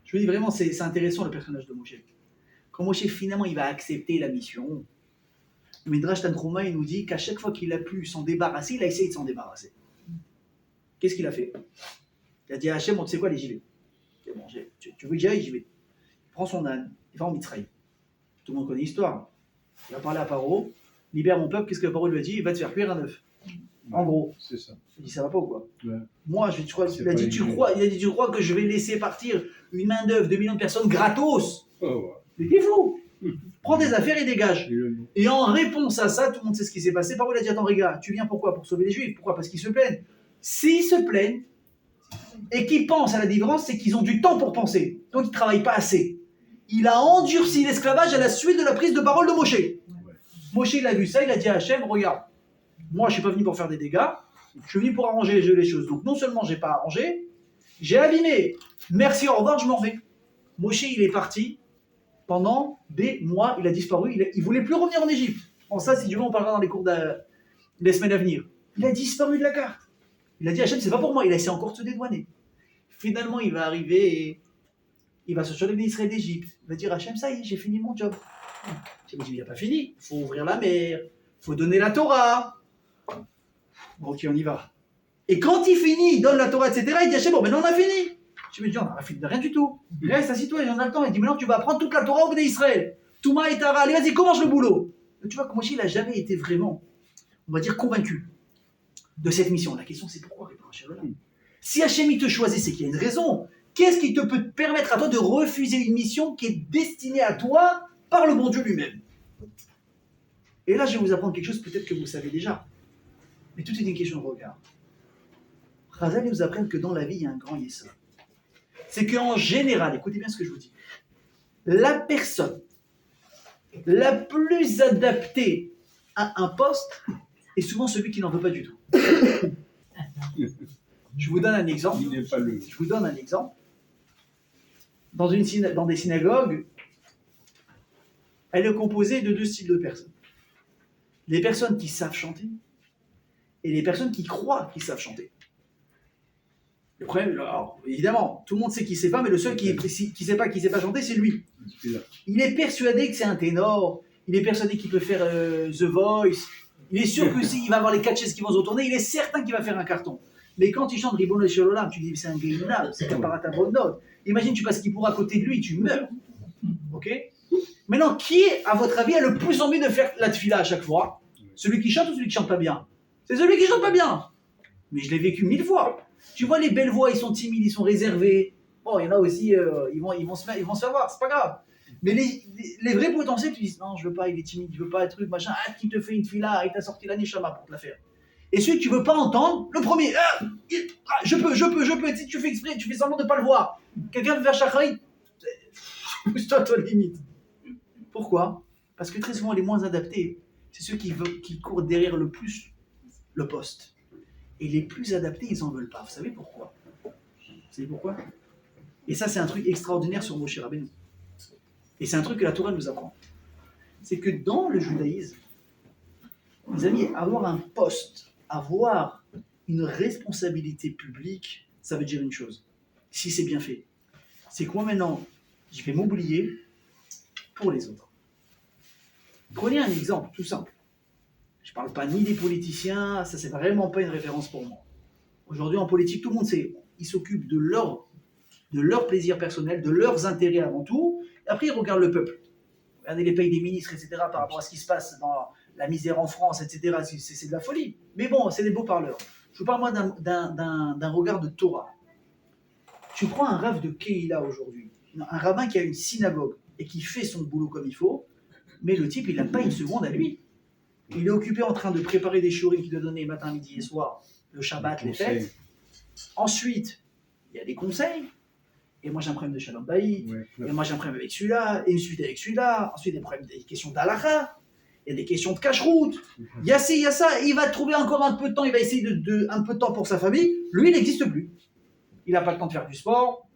je vous dis vraiment, c'est intéressant le personnage de Moshe. Quand Moshe, finalement, il va accepter la mission, le Midrash Tanchuma, il nous dit qu'à chaque fois qu'il a pu s'en débarrasser, il a essayé de s'en débarrasser. Qu'est-ce qu'il a fait? Il a dit à Hachem, tu sais quoi, allez, j'y vais. Bon, tu veux que j'y aille, j'y vais. Il prend son âne, il va en Mitzrayim. Tout le monde connaît l'histoire. Il va parler à Paro, libère mon peuple, qu'est-ce que Paro lui a dit? Il va te faire cuire un œuf. En gros. C'est ça. Il dit, ça va pas ou quoi? Ouais. Moi, il a dit, tu crois que je vais laisser partir une main d'œuvre de millions de personnes gratos? Oh, ouais. Mais t'es fou! Prends tes affaires et dégage. Et en réponse à ça, tout le monde sait ce qui s'est passé. Paro, il a dit, attends, regarde, tu viens pourquoi? Pour sauver les Juifs. Pourquoi? Parce qu'ils se plaignent. S'ils se plaignent et qu'ils pensent à la différence, c'est qu'ils ont du temps pour penser. Donc, ils ne travaillent pas assez. Il a endurci l'esclavage à la suite de la prise de parole de Moshe. Moshe, il a vu ça, il a dit à Hachem, regarde, moi, je ne suis pas venu pour faire des dégâts, je suis venu pour arranger les choses. Donc, non seulement je n'ai pas arrangé, j'ai abîmé. Merci, au revoir, je m'en vais. Moshe, il est parti pendant des mois, il a disparu, il ne voulait plus revenir en Égypte. Bon, ça, si Dieu veut, on parlera dans les cours des semaines à venir. Il a disparu de la carte. Il a dit à Hachem, c'est pas pour moi, il a essayé encore de se dédouaner. Finalement, il va arriver et il va se sur les Israël d'Égypte. Il va dire Hachem, ça y est, j'ai fini mon job. Hachem dit, il n'a pas fini, il faut ouvrir la mer, il faut donner la Torah. Bon, ok, on y va. Et quand il finit, il donne la Torah, etc., il dit Hachem, bon, maintenant on a fini. Je me dis, on n'a fini de rien du tout. Reste, assis-toi, il y en a le temps. Il dit, maintenant tu vas apprendre toute la Torah au Bnei Israël. Touma et Tara, allez, vas-y, commence le boulot. Mais tu vois que Moshe, il n'a jamais été vraiment, on va dire, convaincu de cette mission. La question, c'est pourquoi répondre à Hachem? Si Hachem, il te choisit, c'est qu'il y a une raison. Qu'est-ce qui te peut permettre à toi de refuser une mission qui est destinée à toi par le bon Dieu lui-même? Et là, je vais vous apprendre quelque chose peut-être que vous savez déjà. Mais tout est une question de regard. Chazal nous apprend que dans la vie, il y a un grand yesod. C'est qu'en général, écoutez bien ce que je vous dis, la personne la plus adaptée à un poste est souvent celui qui n'en veut pas du tout. Je vous donne un exemple. Il n'est pas le. Je vous donne un exemple. Dans des synagogues, elle est composée de deux styles de personnes. Les personnes qui savent chanter et les personnes qui croient qu'ils savent chanter. Le problème, alors, évidemment, tout le monde sait qu'il ne sait pas, mais le seul qui ne sait pas chanter, c'est lui. Il est persuadé que c'est un ténor, il est persuadé qu'il peut faire The Voice, il est sûr que s'il va avoir les 4 chaises qui vont se retourner, il est certain qu'il va faire un carton. Mais quand il chante Ribono Shel Olam, tu dis c'est un gaïna, c'est un paratabrod. Imagine, tu passes Kippour à côté de lui, tu meurs. Ok? Maintenant, qui, à votre avis, a le plus envie de faire la tefila à chaque fois? Celui qui chante ou celui qui chante pas bien? C'est celui qui chante pas bien. Mais je l'ai vécu 1000 fois. Tu vois, les belles voix, ils sont timides, ils sont réservés. Bon, il y en a aussi, ils vont se faire voir, c'est pas grave. Mais les vrais potentiels, tu dis non, je veux pas, il est timide, je veux pas, un truc, machin. Ah, qui te fait une fila, il t'a sorti la neshama pour te la faire. Et celui que tu veux pas entendre, le premier, je peux, si tu fais exprès, tu fais semblant de pas le voir. Quelqu'un veut faire shachrit, pousse-toi à toi limite. Pourquoi? Parce que très souvent, les moins adaptés, c'est ceux qui courent derrière le plus le poste. Et les plus adaptés, ils en veulent pas. Vous savez pourquoi? Et ça, c'est un truc extraordinaire sur Moshe Rabbeinu. Et c'est un truc que la Torah nous apprend. C'est que dans le judaïsme, mes amis, avoir un poste, avoir une responsabilité publique, ça veut dire une chose. Si c'est bien fait. C'est que moi maintenant, je vais m'oublier pour les autres. Prenez un exemple tout simple. Je ne parle pas ni des politiciens, ça c'est vraiment pas une référence pour moi. Aujourd'hui en politique, tout le monde sait, ils s'occupent de leur plaisir personnel, de leurs intérêts avant tout, et après ils regardent le peuple. Regardez les pays des ministres, etc., par rapport à ce qui se passe dans la misère en France, etc., c'est de la folie. Mais bon, c'est des beaux parleurs. Je vous parle moi d'un regard de Torah. Tu prends un rav de Keïla aujourd'hui, un rabbin qui a une synagogue et qui fait son boulot comme il faut, mais le type, il n'a pas une seconde à lui. Il est occupé en train de préparer des shurim qu'il doit donner matin, midi et soir, le Shabbat, les fêtes. Ensuite, il y a des conseils. Et moi, j'ai un problème de Shalom Baït. Et moi, j'ai un problème avec celui-là. Et ensuite, avec celui-là. Ensuite, des questions d'Alakha. Il y a des questions de cache-route. Il y a ci, il y a ça. Il va trouver encore un peu de temps. Il va essayer un peu de temps pour sa famille. Lui, il n'existe plus. Il n'a pas le temps de faire du sport.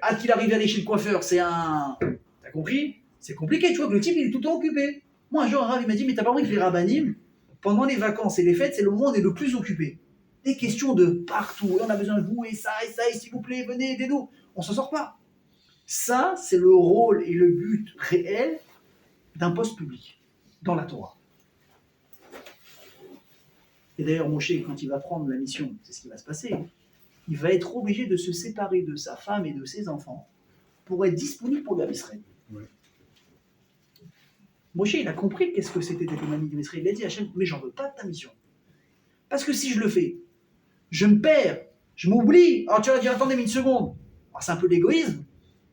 À qu'il arrive à aller chez le coiffeur, c'est un... T'as compris? C'est compliqué. Tu vois que le type, il est tout le temps occupé. Moi, un jour, un rav, il m'a dit, mais t'as pas compris que les rabbinim, pendant les vacances et les fêtes, c'est le moment où on est le plus occupé. Des questions de partout. Et on a besoin de vous, et ça, et s'il vous plaît, venez, aidez-nous. On ne s'en sort pas. Ça, c'est le rôle et le but réel d'un poste public dans la Torah. Et d'ailleurs, Moshe, quand il va prendre la mission, c'est ce qui va se passer, il va être obligé de se séparer de sa femme et de ses enfants pour être disponible pour le Israël. Ouais. Moshe, il a compris qu'est-ce que c'était d'être le de Israël. Il a dit à Hachem, mais j'en veux pas de ta mission. Parce que si je le fais, je me perds, je m'oublie. Alors tu vas dire, attendez, mais une seconde. Alors, c'est un peu l'égoïsme.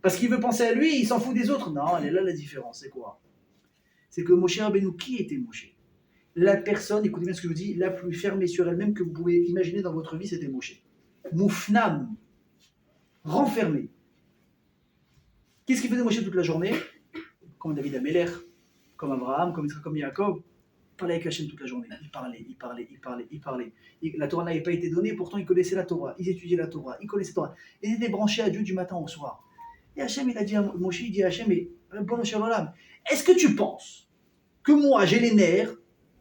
Parce qu'il veut penser à lui, il s'en fout des autres. Non, elle est là la différence. C'est quoi? C'est que Moshe Rabbeinu, qui était Moshe? La personne, écoutez bien ce que je vous dis, la plus fermée sur elle-même que vous pouvez imaginer dans votre vie, c'était Moshe. Moufnam, renfermé. Qu'est-ce qu'il faisait Moshe toute la journée? Comme David Améler, comme Abraham, comme Israël, comme Jacob. Il parlait avec Hachem toute la journée. Il parlait. La Torah n'avait pas été donnée, pourtant ils connaissaient la Torah. Ils étudiaient la Torah, ils connaissaient la Torah. Ils étaient branchés à Dieu du matin au soir. Et Hachem, il a dit à Moshe, il dit à Hachem, mais bon Shalom, est-ce que tu penses que moi, j'ai les nerfs,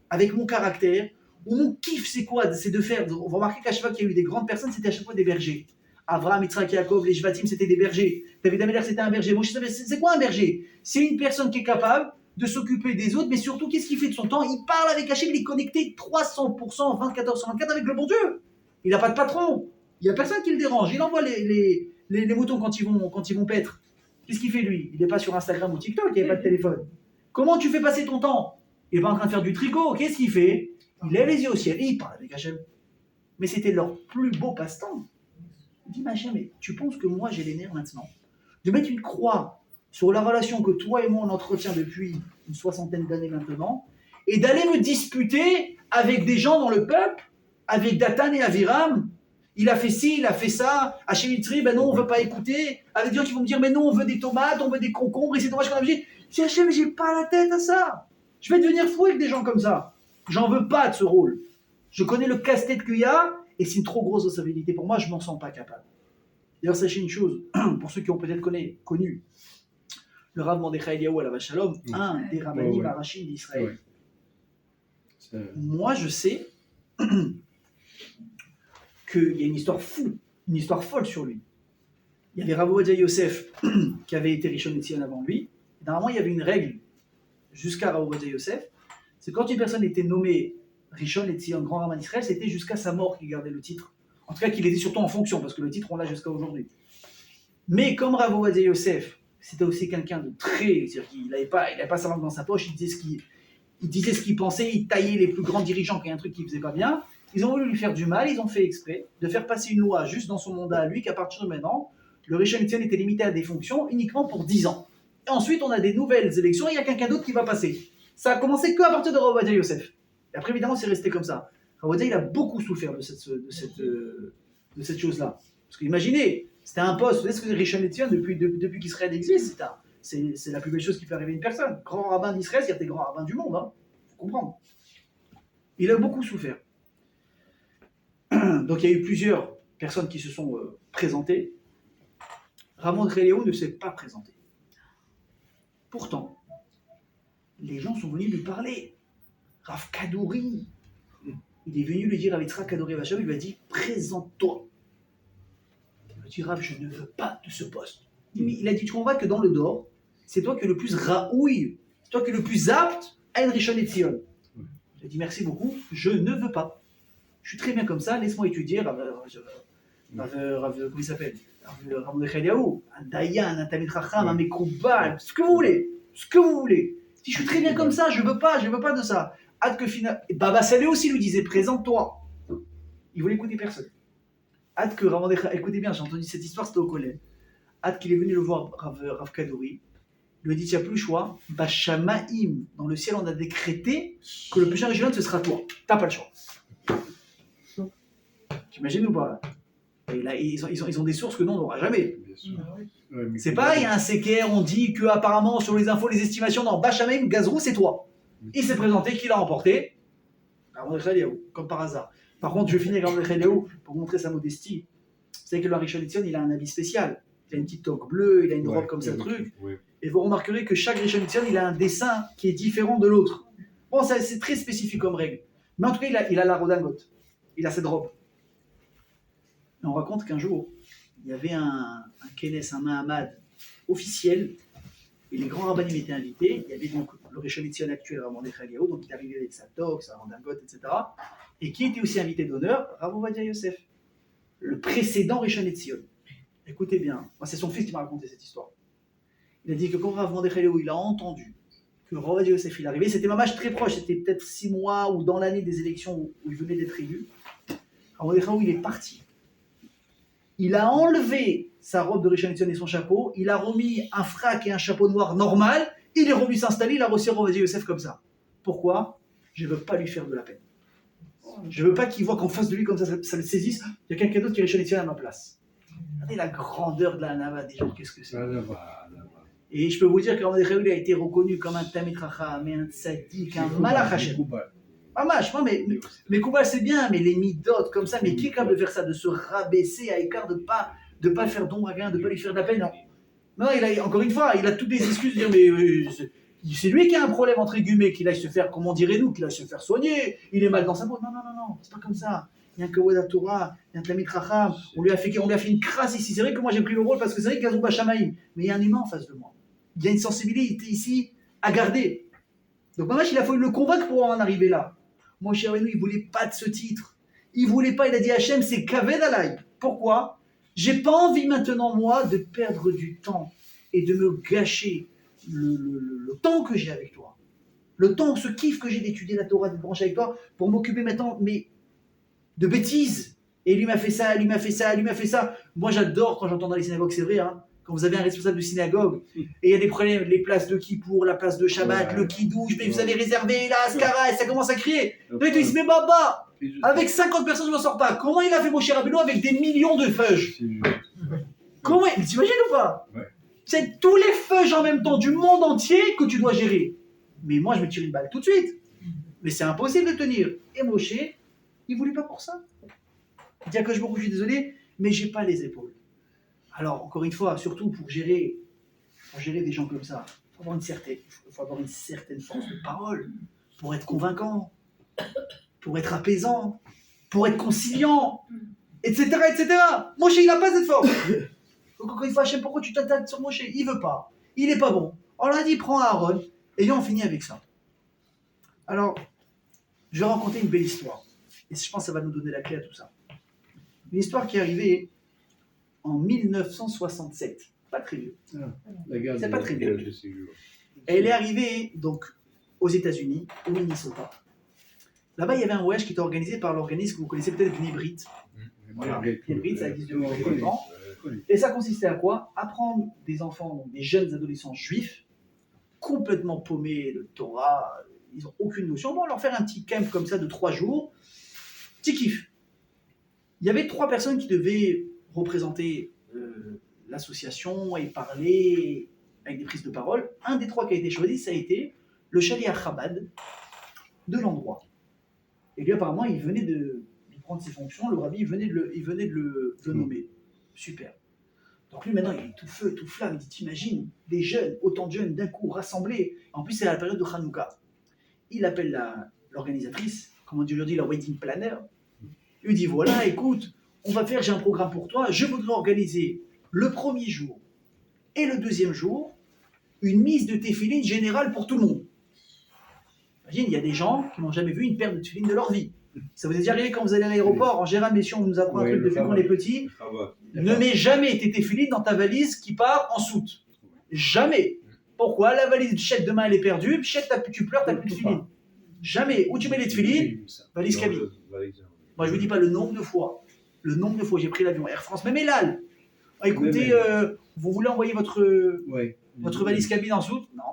avec mon caractère, ou mon kiff, c'est quoi? C'est de faire. On va remarquer qu'à chaque fois qu'il y a eu des grandes personnes, c'était à chaque fois des bergers. Abraham, Yitzhak, Yaakov, les Shvatim, c'était des bergers. David Améler, c'était un berger. Moshe, c'est quoi un berger? C'est une personne qui est capable de s'occuper des autres, mais surtout, qu'est-ce qu'il fait de son temps? Il parle avec Hachem, il est connecté 300%, 24 sur 24 avec le bon Dieu. Il n'a pas de patron. Il n'y a personne qui le dérange. Il envoie les moutons quand ils vont paître. Qu'est-ce qu'il fait, lui? Il n'est pas sur Instagram ou TikTok, il n'y a pas de téléphone. Comment tu fais passer ton temps? Il n'est pas en train de faire du tricot. Qu'est-ce qu'il fait? Il lève les yeux au ciel et il parle avec Hachem. Mais c'était leur plus beau passe-temps. Il dit, Hachem, mais tu penses que moi, j'ai les nerfs maintenant de mettre une croix sur la relation que toi et moi on entretient depuis une 60aine d'années maintenant, et d'aller me disputer avec des gens dans le peuple, avec Dathan et Aviram? Il a fait ci, il a fait ça, Hachem Yitzri, ben non, on ne veut pas écouter, avec des gens qui vont me dire, mais non, on veut des tomates, on veut des concombres, et c'est dommage qu'on a obligé. Je dis, Hachem, j'ai pas la tête à ça. Je vais devenir fou avec des gens comme ça. J'en veux pas de ce rôle. Je connais le casse-tête qu'il y a, et c'est une trop grosse responsabilité pour moi, je m'en sens pas capable. D'ailleurs, sachez une chose, pour ceux qui ont peut-être connu le Rav Mordechai Eliyahu à la Shalom, un des rabbinim arachim d'Israël. Moi, je sais qu'il y a une histoire fou, une histoire folle sur lui. Il y avait Rav Ovadia Yosef qui avait été Rishon LeZion avant lui. Normalement, il y avait une règle jusqu'à Rav Ovadia Yosef, c'est quand une personne était nommée Rishon LeZion, grand rabbin d'Israël, c'était jusqu'à sa mort qu'il gardait le titre. En tout cas, qu'il était surtout en fonction, parce que le titre, on l'a jusqu'à aujourd'hui. Mais comme Rav Ovadia Yosef, c'était aussi quelqu'un de très... C'est-à-dire qu'il n'avait pas sa langue dans sa poche, il disait ce qu'il pensait, il taillait les plus grands dirigeants quand il y a un truc qu'il ne faisait pas bien. Ils ont voulu lui faire du mal, ils ont fait exprès de faire passer une loi juste dans son mandat à lui qu'à partir de maintenant, le Rishon LeZion était limité à des fonctions uniquement pour 10 ans. Et ensuite, on a des nouvelles élections et il y a quelqu'un d'autre qui va passer. Ça a commencé qu'à partir de Rav Ovadia Yosef. Et après, évidemment, c'est resté comme ça. Rav Ovadia, il a beaucoup souffert de cette chose-là. Parce que imaginez, c'était un poste, vous savez ce que c'est Rishon LeZion depuis qu'Israël existe, c'est la plus belle chose qui peut arriver à une personne. Grand rabbin d'Israël, c'est-à-dire des grands rabbins du monde, hein. Faut comprendre. Il a beaucoup souffert. Donc il y a eu plusieurs personnes qui se sont présentées. Ramon Réléo ne s'est pas présenté. Pourtant, les gens sont venus lui parler. Rav Kadouri, il est venu lui dire avec Yitzhak Kadouri Vacham, il lui a dit présente-toi. Il lui a dit Rav, je ne veux pas de ce poste. Il a dit tu comprends que dans le Dor, c'est toi qui es le plus raoui, c'est toi qui es le plus apte à être Rishon LeZion. Il a dit merci beaucoup, je ne veux pas. Je suis très bien comme ça, laisse-moi étudier. Comment il s'appelle Ramon Echeliaou, un Dayan, un Tamid Chacham, un Mekoubal, ce que vous voulez. Ce que vous voulez. Si je suis très bien comme ça, je veux pas de ça. Hâte que finalement. Baba Salé aussi lui disait présente-toi. Il voulait écouter personne. Hâte que Ramon Echeliaou. Écoutez bien, j'ai entendu cette histoire, c'était au collège. Hâte qu'il est venu le voir, Rav Kadouri. Il lui a dit tu n'as plus le choix. Bashamaim, dans le ciel, on a décrété que le prochain régional, ce sera toi. Tu n'as pas le choix. T'imagines ou pas? Et là, ils ont des sources que nous, on n'aura jamais. Bien sûr. C'est pas, il y a un séquer, on dit que apparemment sur les infos, les estimations, non, Bachamim, Gazrou, c'est toi. Il s'est présenté, qui l'a emporté? Ramon Echeliaou, comme par hasard. Par contre, je finis avec Ramon Echeliaou pour montrer sa modestie. Vous savez que le Rishon LeZion, il a un habit spécial. Il a une petite toque bleue, il a une robe comme ça, truc. Ouais. Et vous remarquerez que chaque Rishon LeZion, il a un dessin qui est différent de l'autre. Bon, ça, c'est très spécifique comme règle. Mais en tout cas, il a la redingote. Il a cette robe. Et on raconte qu'un jour, il y avait un Kenes, un Mahamad officiel, et les grands rabbinim étaient invités. Il y avait donc le Rishon LeZion actuel, Ramon Echeliaou, donc il est arrivé avec sa toque, sa redingote, etc. Et qui était aussi invité d'honneur? Rav Ovadia Yosef, le précédent Rishon LeZion. Écoutez bien, moi c'est son fils qui m'a raconté cette histoire. Il a dit que quand Ramon Echeliaou il a entendu que Rav Ovadia Yosef il arrivait, c'était mamage très proche, c'était peut-être 6 mois ou dans l'année des élections où il venait d'être élu. Ramon Echeliaou il est parti. Il a enlevé sa robe de Rishon LeZion et son chapeau, il a remis un frac et un chapeau noir normal, il est revenu s'installer, il a reçu Rav Ovadia Yosef comme ça. Pourquoi? Je ne veux pas lui faire de la peine. Je ne veux pas qu'il voit qu'en face de lui, comme ça le saisisse, il y a quelqu'un d'autre qui est Rishon LeZion à ma place. Regardez la grandeur de la Hanava des gens, qu'est-ce que c'est. Et je peux vous dire que Ramon Echeliaou a été reconnu comme un Tamid Chacham, un tzaddik, un Malach Hashem. Mais Koubal c'est bien, mais les midot comme ça, mais qui est capable de faire ça, de se rabaisser à écart, de pas faire d'ombre à quelqu'un, de pas lui faire de la peine, non. Non, encore une fois, il a toutes les excuses de dire, mais c'est lui qui a un problème entre guillemets, qu'il aille se faire, comment dirait-nous, qu'il aille se faire soigner, il est mal dans sa peau. Non, c'est pas comme ça. Il y a un Kawad Torah, il y a un Tamid Chacham, on lui a fait une crasse ici. C'est vrai que moi j'ai pris le rôle parce que c'est vrai que Gazou Bachamaïm, mais il y a un humain en face de moi. Il y a une sensibilité ici à garder. Donc maintenant, il a fallu le convaincre pour en arriver là. Mon cher Rabbeinu, il ne voulait pas de ce titre. Il ne voulait pas, il a dit Hachem, c'est Kaved Alay. Pourquoi? J'ai pas envie maintenant, moi, de perdre du temps et de me gâcher le temps que j'ai avec toi. Le temps, ce kiff que j'ai d'étudier la Torah, d'être branché avec toi, pour m'occuper maintenant de bêtises. Et lui m'a fait ça, lui m'a fait ça, lui m'a fait ça. Moi, j'adore quand j'entends dans les synagogues, c'est vrai, hein, quand vous avez un responsable de synagogue, et il y a des problèmes, les places de Kippour, la place de Shabbat, le Kidouche, mais vous avez réservé la Ascara, et ça commence à crier. Et il se met baba, avec 50 personnes, je ne m'en sors pas. Comment il a fait mon cher Rabbeinu avec des millions de feuilles? Comment il... T'imagines ou pas? C'est tous les feuilles en même temps du monde entier que tu dois gérer. Mais moi, je me tire une balle tout de suite. Mais c'est impossible de tenir. Et Moshe, il ne voulait pas pour ça. Il dit à Kosh Baruch Hu, je suis désolé, mais je n'ai pas les épaules. Alors, encore une fois, surtout pour gérer des gens comme ça, il faut avoir une certaine force de parole pour être convaincant, pour être apaisant, pour être conciliant, etc. Moshe, il n'a pas cette force. Donc, encore une fois, Hachem, pourquoi tu t'attaques sur Moshe? Il ne veut pas. Il n'est pas bon. On l'a dit, prends Aaron, et on finit avec ça. Alors, je vais raconter une belle histoire. Et je pense que ça va nous donner la clé à tout ça. Une histoire qui est arrivée en 1967. Pas très vieux. C'est pas très vieux. Elle est arrivée donc aux États-Unis, au Minnesota. Là-bas, il y avait un voyage qui était organisé par l'organisme que vous connaissez peut-être, Gnibrit. Voilà. Gnibrit, ça existe depuis longtemps. Et ça consistait à quoi? À prendre des enfants, donc des jeunes adolescents juifs, complètement paumés de Torah, ils n'ont aucune notion. Bon, leur faire un petit camp comme ça de 3 jours, petit kiff. Il y avait 3 personnes qui devaient représenter l'association et parler avec des prises de parole. Un des 3 qui a été choisi, ça a été le Shaliach Chabad de l'endroit. Et lui, apparemment, il venait de prendre ses fonctions, le rabbi, il venait de le nommer. Super. Donc lui, maintenant, il est tout feu, tout flamme. Il dit, t'imagines, des jeunes, autant de jeunes d'un coup rassemblés. En plus, c'est à la période de Hanouka. Il appelle l'organisatrice, comment Dieu lui dit, la wedding planner. Il lui dit, voilà, écoute, on va faire, j'ai un programme pour toi. Je voudrais organiser le premier jour et le deuxième jour une mise de téfilines générale pour tout le monde. Imagine, il y a des gens qui n'ont jamais vu une paire de téfilines de leur vie. Ça vous est déjà arrivé quand vous allez à l'aéroport? En général, messieurs, on nous apprend un truc depuis qu'on est petit. Ne mets jamais tes téfilines dans ta valise qui part en soute. Jamais. Pourquoi? La valise, chèque demain, elle est perdue. Chèque, tu pleures, t'as plus de téfilines. Jamais. Où tu mets les téfilines? Valise cabine. Moi, je ne vous dis pas le nombre de fois. Le nombre de fois j'ai pris l'avion Air France, même Elal. Ah, écoutez, vous voulez envoyer votre valise cabine en soute? Non.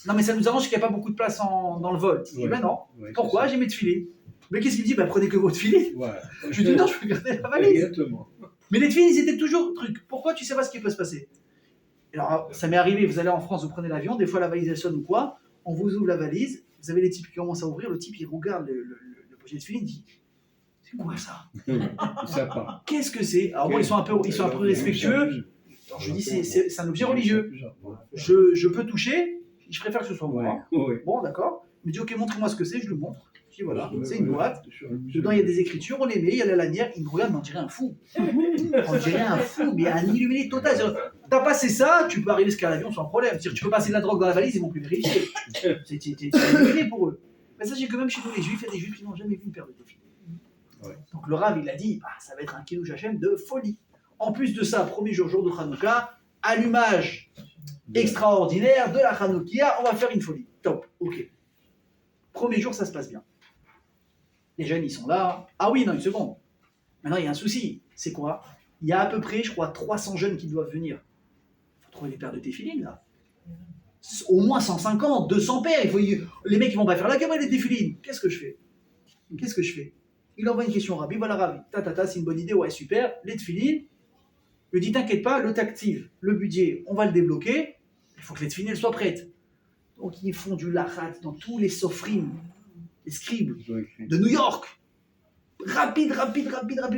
Non, mais ça nous arrange qu'il n'y a pas beaucoup de place dans le vol. Je dis, ben non. Pourquoi? J'ai mes téfilines. Mais qu'est-ce qu'il dit? Prenez que votre filet. Je lui dis, non, je peux garder la valise. Exactement. Mais les filles, ils étaient toujours truc. Pourquoi? Tu sais pas ce qui peut se passer. Alors, ça m'est arrivé, vous allez en France, vous prenez l'avion, des fois la valise elle sonne ou quoi, on vous ouvre la valise, vous avez les types qui commencent à ouvrir, le type il regarde le projet de filet, il dit, c'est quoi ça? Qu'est-ce que c'est? Alors bon, ils sont un peu respectueux. Alors, je dis, c'est un objet religieux. Je peux toucher, je préfère que ce soit moi. Bon, d'accord. Il me dit, ok, montre-moi ce que c'est, je le montre. Je dis, voilà, c'est une boîte. Dedans, il y a des écritures, on les met, il y a la lanière. Il me regarde, mais on dirait un fou. On dirait un fou, mais un illuminé total. T'as passé ça, tu peux arriver jusqu'à l'avion sans problème. C'est-à-dire, tu peux passer de la drogue dans la valise, ils vont plus vérifier. C'est illuminé pour eux. Mais sachez que même chez nous, les juifs, il y a des juifs qui n'ont jamais vu une paire de téfilines. Donc le Rav, il a dit, ça va être un Kiddush Hashem de folie. En plus de ça, premier jour de Hanouka, allumage extraordinaire de la Hanoukia, on va faire une folie. Top, ok. Premier jour, ça se passe bien. Les jeunes, ils sont là. Ah oui, non, une seconde. Maintenant, il y a un souci. C'est quoi? Il y a à peu près, je crois, 300 jeunes qui doivent venir. Il faut trouver des paires de téfilines, là. Au moins 150, 200 paires. Les mecs, ils vont pas faire la gamme des téfilines. Qu'est-ce que je fais? Il envoie une question au Rabbi. Voilà, Rabbi. C'est une bonne idée. Ouais, super. Les téfilines. Il lui dit, t'inquiète pas, le t'active, le budget, on va le débloquer. Il faut que les téfilines soient prêtes. Donc, ils font du lachat dans tous les sofrim, les scribes de New York. Rapide,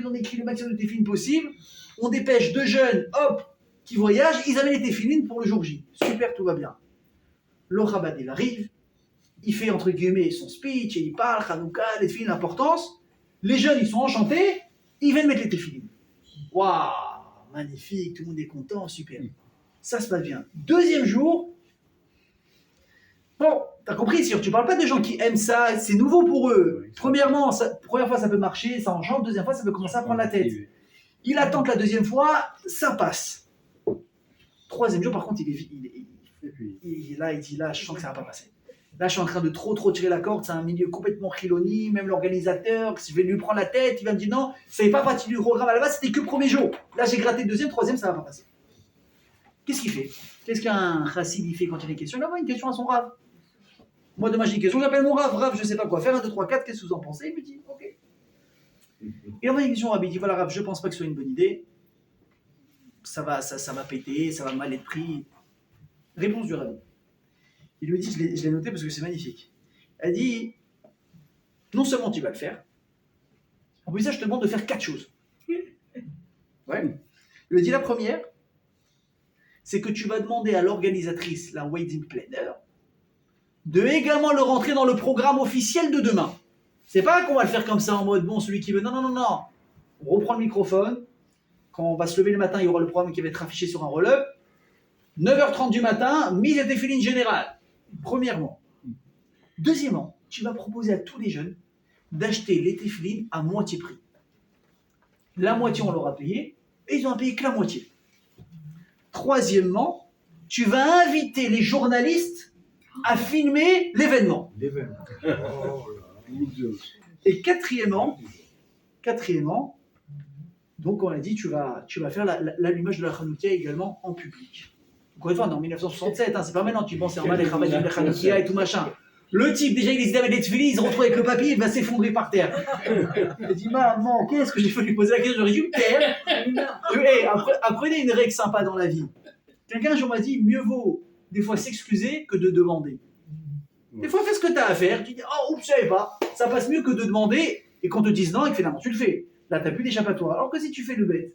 on écrit le maximum de téfilines possible. On dépêche 2 jeunes, hop, qui voyagent. Ils amènent les téfilines pour le jour J. Super, tout va bien. Le rabbin, il arrive. Il fait, entre guillemets, son speech et il parle, Hanouka, les téfilines, l'importance. Les jeunes, ils sont enchantés. Ils viennent mettre les téfilines. Waouh, magnifique, tout le monde est content, super. Ça se passe bien. Deuxième jour. Bon, t'as compris, tu ne parles pas de gens qui aiment ça, c'est nouveau pour eux. Première fois, ça peut marcher, ça enchante. Deuxième fois, ça peut commencer à prendre la tête. Il attend que la deuxième fois, ça passe. Troisième jour, par contre, il dit, là, je sens que ça ne va pas passer. Là, je suis en train de trop tirer la corde, c'est un milieu complètement chiloni, même l'organisateur, je vais lui prendre la tête, il va me dire non, ça n'est pas parti du programme à la base, c'était que le premier jour. Là, j'ai gratté le deuxième, troisième, ça ne va pas passer. Qu'est-ce qu'il fait? Qu'est-ce qu'un chassid il fait quand il a des questions? Il envoie une question à son Rav. Moi, demain, j'ai une question, j'appelle mon Rav, je ne sais pas quoi faire, 1, 2, 3, 4, qu'est-ce que vous en pensez? Il me dit, ok. Il envoie une question au Rav, il dit, voilà Rav, je ne pense pas que ce soit une bonne idée, ça va péter, ça va mal être pris. Réponse du Rav. Il lui dit, je l'ai noté parce que c'est magnifique. Elle dit, non seulement tu vas le faire, en plus ça, je te demande de faire 4 choses. Ouais. Il lui dit, la première, c'est que tu vas demander à l'organisatrice, la wedding planner, de également le rentrer dans le programme officiel de demain. C'est pas qu'on va le faire comme ça en mode, bon, celui qui veut, non. On reprend le microphone, quand on va se lever le matin, il y aura le programme qui va être affiché sur un roll-up. 9h30 du matin, mise à téfilines générale. Premièrement. Deuxièmement, tu vas proposer à tous les jeunes d'acheter les téfilines à moitié prix. La moitié, on leur a payé, et ils n'ont payé que la moitié. Troisièmement, tu vas inviter les journalistes à filmer l'événement. Et quatrièmement, donc on a dit tu vas faire l'allumage de la Hanoukia également en public. Encore une fois, on est en 1967, c'est pas maintenant, tu penses c'est normal les travaux de la Hanoukia et tout machin. Le type, déjà, il hésitait avec les tefilines, il se retrouve avec le papier, il va s'effondrer par terre. Il dit, maman, qu'est-ce que j'ai fait lui poser la question? J'aurais dû me taire. Hey, apprenez une règle sympa dans la vie. Quelqu'un un jour m'a dit, mieux vaut des fois s'excuser que de demander. Des fois, fais ce que tu as à faire. Tu dis, oh, oups, je savais pas. Ça passe mieux que de demander et qu'on te dise non et que finalement tu le fais. Là, tu n'as plus d'échappatoire. Alors que si tu fais le bête,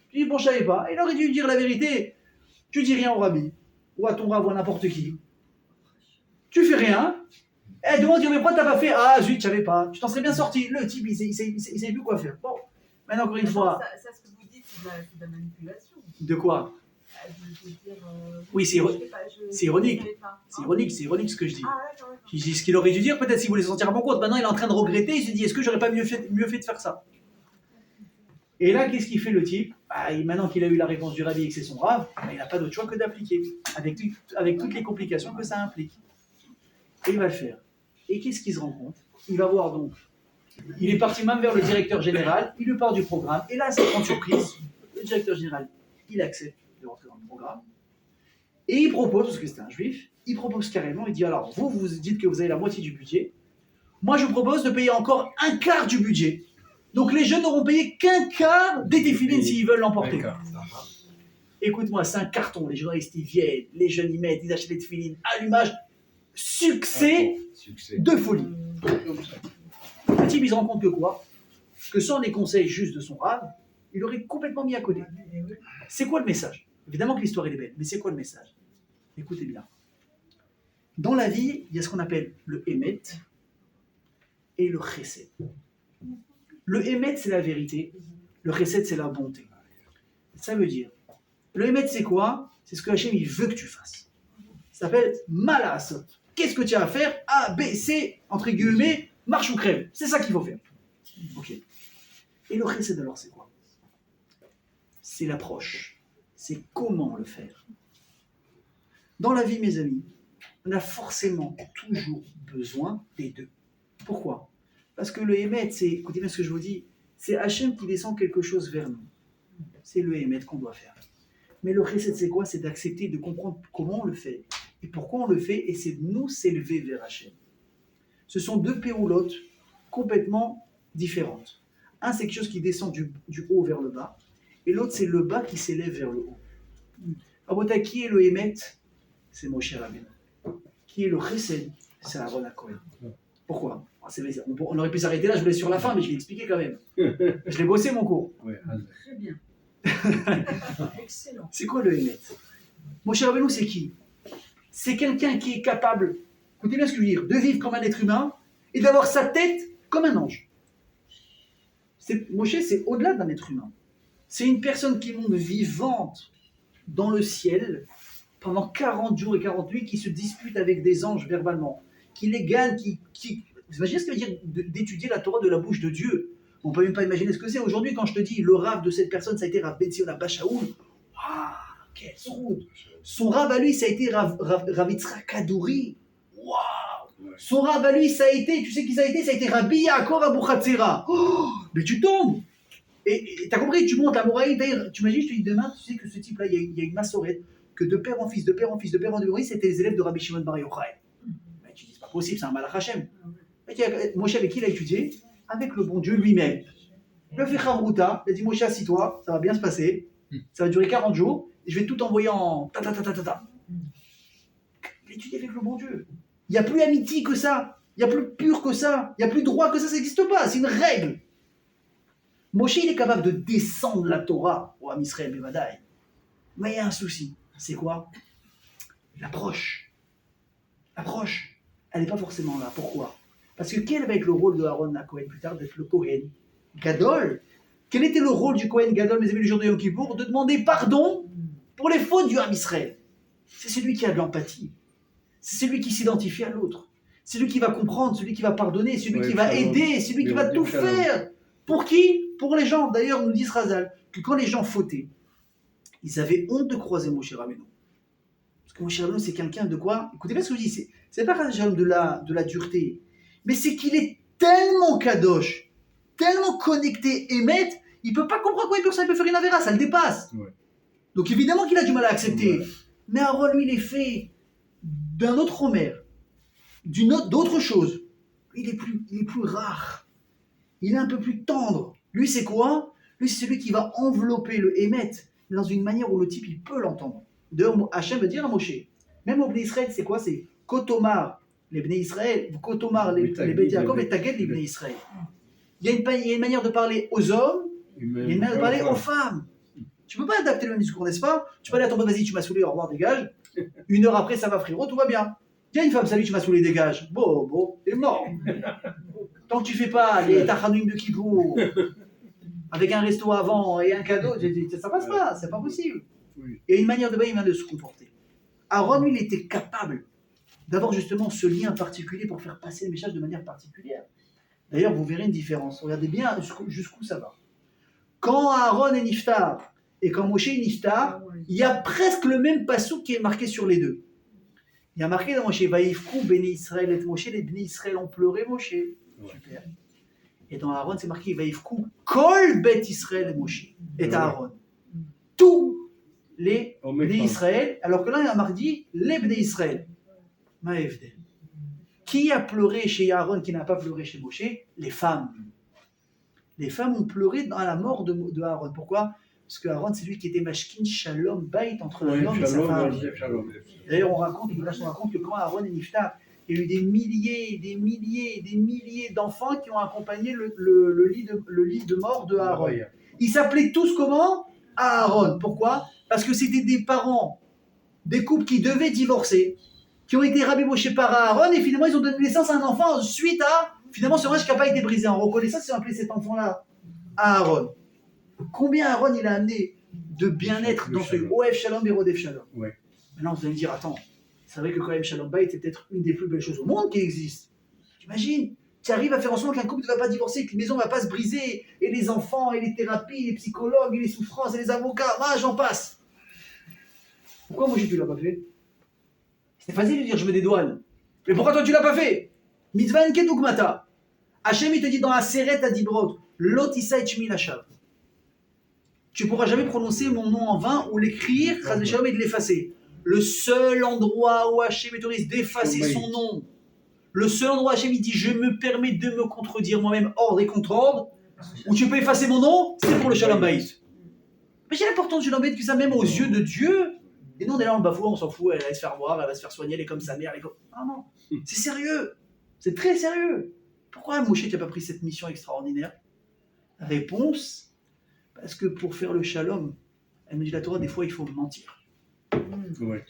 tu dis, bon, je savais pas. Il aurait dû dire la vérité. Tu dis rien au rabbi ou à ton rab ou à n'importe qui. Tu fais rien. Eh, demande, mais pourquoi t'as pas fait? Ah, zut, je savais pas. Tu t'en serais bien sorti. Le type, il savait plus quoi faire. Bon, maintenant, encore une fois. Ça, ce que vous dites, c'est de la manipulation. De quoi? De dire, oui, c'est ironique. C'est ironique ce que je dis. Ah, d'accord. Je dis ce qu'il aurait dû dire, peut-être s'il voulait se sentir un bon compte. Maintenant, il est en train de regretter. Il se dit, est-ce que j'aurais pas mieux fait de faire ça? Et là, qu'est-ce qu'il fait le type? Maintenant qu'il a eu la réponse du rabbi et que c'est son rave, il n'a pas d'autre choix que d'appliquer, avec toutes les complications que ça implique. Et il va le faire. Et qu'est-ce qu'il se rend compte? Il va voir donc. Il est parti même vers le directeur général, il lui parle du programme, et là, c'est grande surprise. Le directeur général, il accepte de rentrer dans le programme, et il propose, parce que c'était un juif, il propose carrément, il dit alors, vous dites que vous avez la moitié du budget, moi je vous propose de payer encore un quart du budget. Donc les jeunes n'auront payé qu'un quart des téfilines s'ils veulent l'emporter. Écoute-moi, c'est un carton, les journalistes ils viennent, les jeunes ils mettent, ils achètent les téfilines, allumage, succès de folie. Le type il se rend compte que quoi? Que sans les conseils justes de son rave, il aurait complètement mis à côté. C'est quoi le message? Évidemment que l'histoire elle est belle, mais c'est quoi le message? Écoutez bien. Dans la vie, il y a ce qu'on appelle le émet et le chesed. Le émet, c'est la vérité. Le chesed, c'est la bonté. Ça veut dire, le émet, c'est quoi? C'est ce que Hachem, il veut que tu fasses. Ça s'appelle malasot. Qu'est-ce que tu as à faire? A, B, C, entre guillemets, marche ou crève. C'est ça qu'il faut faire. Ok. Et le chesed, alors, c'est quoi? C'est l'approche. C'est comment le faire. Dans la vie, mes amis, on a forcément toujours besoin des deux. Pourquoi? Parce que le émet, c'est, écoutez bien ce que je vous dis, c'est Hachem qui descend quelque chose vers nous. C'est le émet qu'on doit faire. Mais le chesed, c'est quoi? C'est d'accepter, de comprendre comment on le fait et pourquoi on le fait, et c'est de nous s'élever vers Hachem. Ce sont deux péroulottes complètement différentes. Un, c'est quelque chose qui descend du haut vers le bas, et l'autre, c'est le bas qui s'élève vers le haut. Rabota, qui est le émet? C'est Moshe Rabbeinu. Qui est le chesed? C'est Aaron HaKohen. Pourquoi? On aurait pu s'arrêter là, je vous laisse sur la fin, mais je vais expliquer quand même. Je l'ai bossé mon cours. Très bien. Excellent. C'est quoi le émet? Moshe Rabbeinu, c'est qui? C'est quelqu'un qui est capable, écoutez bien ce que je veux dire, de vivre comme un être humain et d'avoir sa tête comme un ange. Moshe, c'est au-delà d'un être humain. C'est une personne qui monte vivante dans le ciel pendant 40 jours et 40 nuits, qui se dispute avec des anges verbalement, qui les gagne, Vous imaginez ce que veut dire d'étudier la Torah de la bouche de Dieu? On ne peut même pas imaginer ce que c'est. Aujourd'hui, quand je te dis le rave de cette personne, ça a été Rav Ben Zion Abba Shaoul, waouh, quel son! Son rave à lui, ça a été Rav Yitzhak Kadouri. Waouh! Son rave à lui, ça a été, tu sais qui ça a été? Ça a été Rabbi Yaakov Abu Chatzera. Oh, mais tu tombes! Et t'as compris, tu montes la Moraï, d'ailleurs, tu imagines, je te dis demain, tu sais que ce type-là, il y a une massorette, que de père en fils, de père en fils, de père en fils, c'était les élèves de Rabbi Shimon Bar Yochai. Mais tu dis, c'est pas possible, c'est un malach Hashem. Moshe, avec qui il a étudié? Avec le bon Dieu lui-même. Le fait Chavruta, il a dit, Moshe, assis-toi, ça va bien se passer, ça va durer 40 jours, et je vais tout envoyer en ta. Il a étudié avec le bon Dieu. Il n'y a plus amitié que ça, il n'y a plus pur que ça, il n'y a plus droit que ça n'existe pas, c'est une règle. Moshe, il est capable de descendre la Torah au Am Israël Bevadaï. Mais il y a un souci, c'est quoi? L'approche. L'approche, elle n'est pas forcément là. Pourquoi? Parce que quel va être le rôle de Aaron HaKohen plus tard, d'être le Kohen Gadol? Quel était le rôle du Kohen Gadol, mes amis, le jour de Yom Kippour? De demander pardon pour les fautes du Am Israël. C'est celui qui a de l'empathie. C'est celui qui s'identifie à l'autre. C'est celui qui va comprendre, celui qui va pardonner, celui qui va aider, celui qui va tout faire. Pour qui? Pour les gens. D'ailleurs, nous dit Razal que quand les gens fautaient, ils avaient honte de croiser Moshe Rabbeinu. Parce que Moshe Rabbeinu, c'est quelqu'un de quoi? Écoutez bien ce que je dis, c'est pas un homme de la dureté, mais c'est qu'il est tellement kadosh, tellement connecté Emet, il peut pas comprendre comment une personne peut faire une avéra, ça le dépasse. Ouais. Donc évidemment qu'il a du mal à accepter. Ouais. Mais Aaron, lui, il est fait d'un autre Homer, d'autre chose. Il est plus rare. Il est un peu plus tendre. Lui, c'est quoi? Lui, c'est celui qui va envelopper le Emet dans une manière où le type, il peut l'entendre. D'ailleurs, Hachem veut dire à Moshe. Même au Bnei Israël, c'est quoi? C'est Kotomar, les Bnei Israël, Kotomar, les Bnei Yaakov, et Taged, les Bnei Israël. Il y a une manière de parler aux hommes, il y a une manière de parler aux femmes. Tu peux pas adapter le même discours, n'est-ce pas? Tu peux aller à ton pote, vas-y, tu m'as saoulé, au revoir, dégage. Une heure après, ça va, frérot, tout va bien. Tiens, une femme, salut, tu m'as saoulé, dégage. Bon, t'es mort. Tant que tu fais pas les tachanouim de Kippour, avec un resto avant et un cadeau, ça passe pas, c'est pas possible. Oui. Il y a une manière de se comporter. Aaron, lui, il était capable d'avoir justement ce lien particulier pour faire passer le message de manière particulière. D'ailleurs, vous verrez une différence. Regardez bien jusqu'où ça va. Quand Aaron est niftar et quand Moshe est niftar, il y a presque le même passouk qui est marqué sur les deux. Il y a marqué dans Moshe, Vaïfkou, Béni Israël et Moshe, les Béni Israël ont pleuré Moshe. Super. Et dans Aaron, c'est marqué, Vaïfkou, Kol Bet Israël et Moshe. Et Aaron. Tous les Béni Israël, alors que là, il y a marqué, les Béni Israël. Maëvdel. Qui a pleuré chez Aaron qui n'a pas pleuré chez Moshe? Les femmes. Les femmes ont pleuré dans la mort de Aaron. Pourquoi? Parce que Aaron, c'est lui qui était mashkin shalom bait entre l'homme et sa femme. D'ailleurs, on raconte que quand Aaron est niftar, il y a eu des milliers d'enfants qui ont accompagné le lit de mort de Aaron. Ils s'appelaient tous comment? Aaron. Pourquoi? Parce que c'était des parents, des couples qui devaient divorcer, qui ont été rabibochés par Aaron, et finalement ils ont donné naissance à un enfant suite à, finalement ce match qui n'a pas été brisé. En reconnaissance, ils ont appelé cet enfant-là Aaron. Combien Aaron il a amené de bien-être dans ce Oev Shalom et Rodef Shalom. Ouais. Maintenant vous allez me dire, attends, c'est vrai que quand même Shalom Bayit c'est peut-être une des plus belles choses au monde qui existe. T'imagines? Tu arrives à faire en sorte qu'un couple ne va pas divorcer, qu'une maison ne va pas se briser, et les enfants, et les thérapies, les psychologues, et les souffrances, et les avocats, j'en passe. Pourquoi moi tu l'as pas fait? C'est facile de dire je me dédouane. Mais pourquoi toi tu l'as pas fait? Mitzvah enket ugmata. Hachem il te dit dans la Seret à Dibrot, Lot Issa et Shmi Lashav. Tu ne pourras jamais prononcer mon nom en vain ou l'écrire, Chaz v'Shalom, et de l'effacer. Le seul endroit où Hachem autorise d'effacer son nom, le seul endroit où Hachem il dit je me permets de me contredire moi-même ordre et contre-ordre, où tu peux effacer mon nom, c'est pour le Shalom Bayit. Mais j'ai l'importance du Shalom Bayit que ça même aux yeux de Dieu. Et nous on est là, on bafoue, on s'en fout, elle va se faire voir, elle va se faire soigner, elle est comme sa mère, elle est comme... Non, c'est sérieux, c'est très sérieux. Pourquoi Moshe qui n'a pas pris cette mission extraordinaire? Réponse, parce que pour faire le shalom, elle me dit la Torah, des fois il faut mentir. Ouais.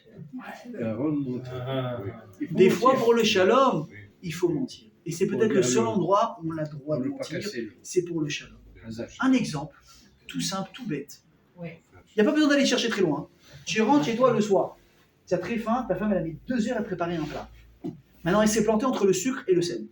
Des fois pour le shalom, il faut mentir. Et c'est peut-être le seul endroit où on a le droit de mentir, c'est pour le shalom. Un exemple, tout simple, tout bête. Il n'y a pas besoin d'aller chercher très loin. Tu rentres chez toi le soir, tu as très faim, ta femme elle a mis 2 heures à préparer un plat. Maintenant elle s'est plantée entre le sucre et le sel.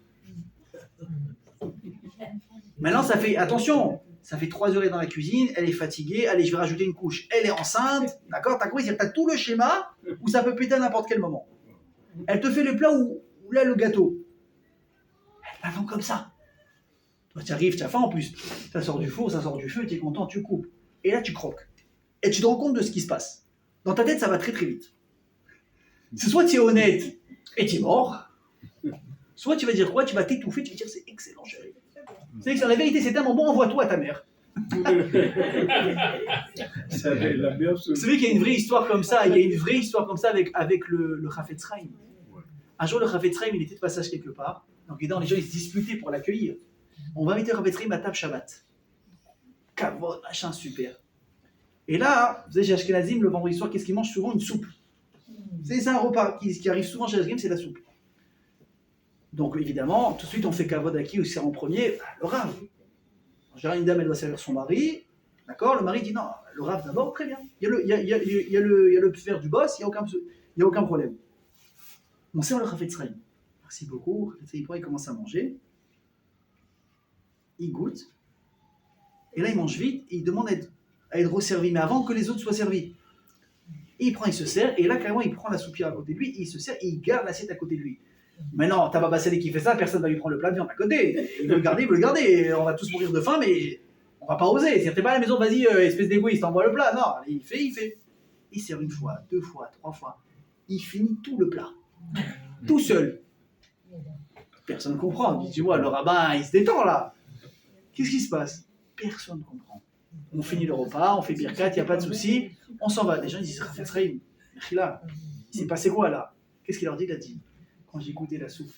Maintenant ça fait, attention, ça fait 3 heures elle est dans la cuisine, elle est fatiguée, allez je vais rajouter une couche, elle est enceinte, d'accord, t'as compris, c'est-à-dire que t'as tout le schéma où ça peut péter à n'importe quel moment. Elle te fait le plat ou là le gâteau. Elle t'attend comme ça. Toi tu arrives, tu as faim en plus, ça sort du four, ça sort du feu, tu es content, tu coupes. Et là tu croques. Et tu te rends compte de ce qui se passe. Dans ta tête ça va très très vite. C'est soit tu es honnête et tu es mort, soit tu vas dire quoi? Tu vas t'étouffer, tu vas dire c'est excellent chérie. C'est excellent. La vérité c'est tellement bon, envoie-toi à ta mère. Vous savez qu'il y a une vraie histoire comme ça, avec le Chafetz Chaim. Un jour le Chafetz Chaim il était de passage quelque part, donc les gens ils se disputaient pour l'accueillir. On va inviter le Chafetz Chaim à table Shabbat. Kavod, machin, super. Et là, vous savez, chez Ashkenazim, le vendredi soir, qu'est-ce qu'ils mangent souvent? Une soupe. C'est un repas qui arrive souvent chez Ashkenazim, c'est la soupe. Donc évidemment, tout de suite, on fait kavod à qui sert en premier? Le Rav. En général, une dame, elle doit servir son mari. D'accord? Le mari dit non, le Rav d'abord, très bien. Il y a le père du boss, il n'y a aucun problème. On sert le Chafetz Chaim. Merci beaucoup. Le Chafetz Chaim, il commence à manger. Il goûte. Et là, il mange vite et il demande à être resservi, mais avant que les autres soient servis. Et il se sert, et là, carrément, il prend la soupière à côté de lui, et il se sert, et il garde l'assiette à côté de lui. Maintenant, t'as pas Bassali qui fait ça, personne va lui prendre le plat de viande à côté. Il veut le garder, il veut le garder. Et on va tous mourir de faim, mais on va pas oser. C'est-à-dire, t'es pas à la maison, vas-y, espèce d'égoïste, envoie le plat. Non, il fait. Il sert une fois, 2 fois, 3 fois. Il finit tout le plat. Tout seul. Personne ne comprend. Dis-moi, le rabbin, il se détend là. Qu'est-ce qui se passe? Personne ne comprend. On finit le repas, on fait birkat, il n'y a pas de souci. On s'en va. Les gens ils disent, Raphaël Sraïm, là, il s'est passé quoi là? Qu'est-ce qu'il leur dit? Il a dit, quand j'ai goûté la soupe,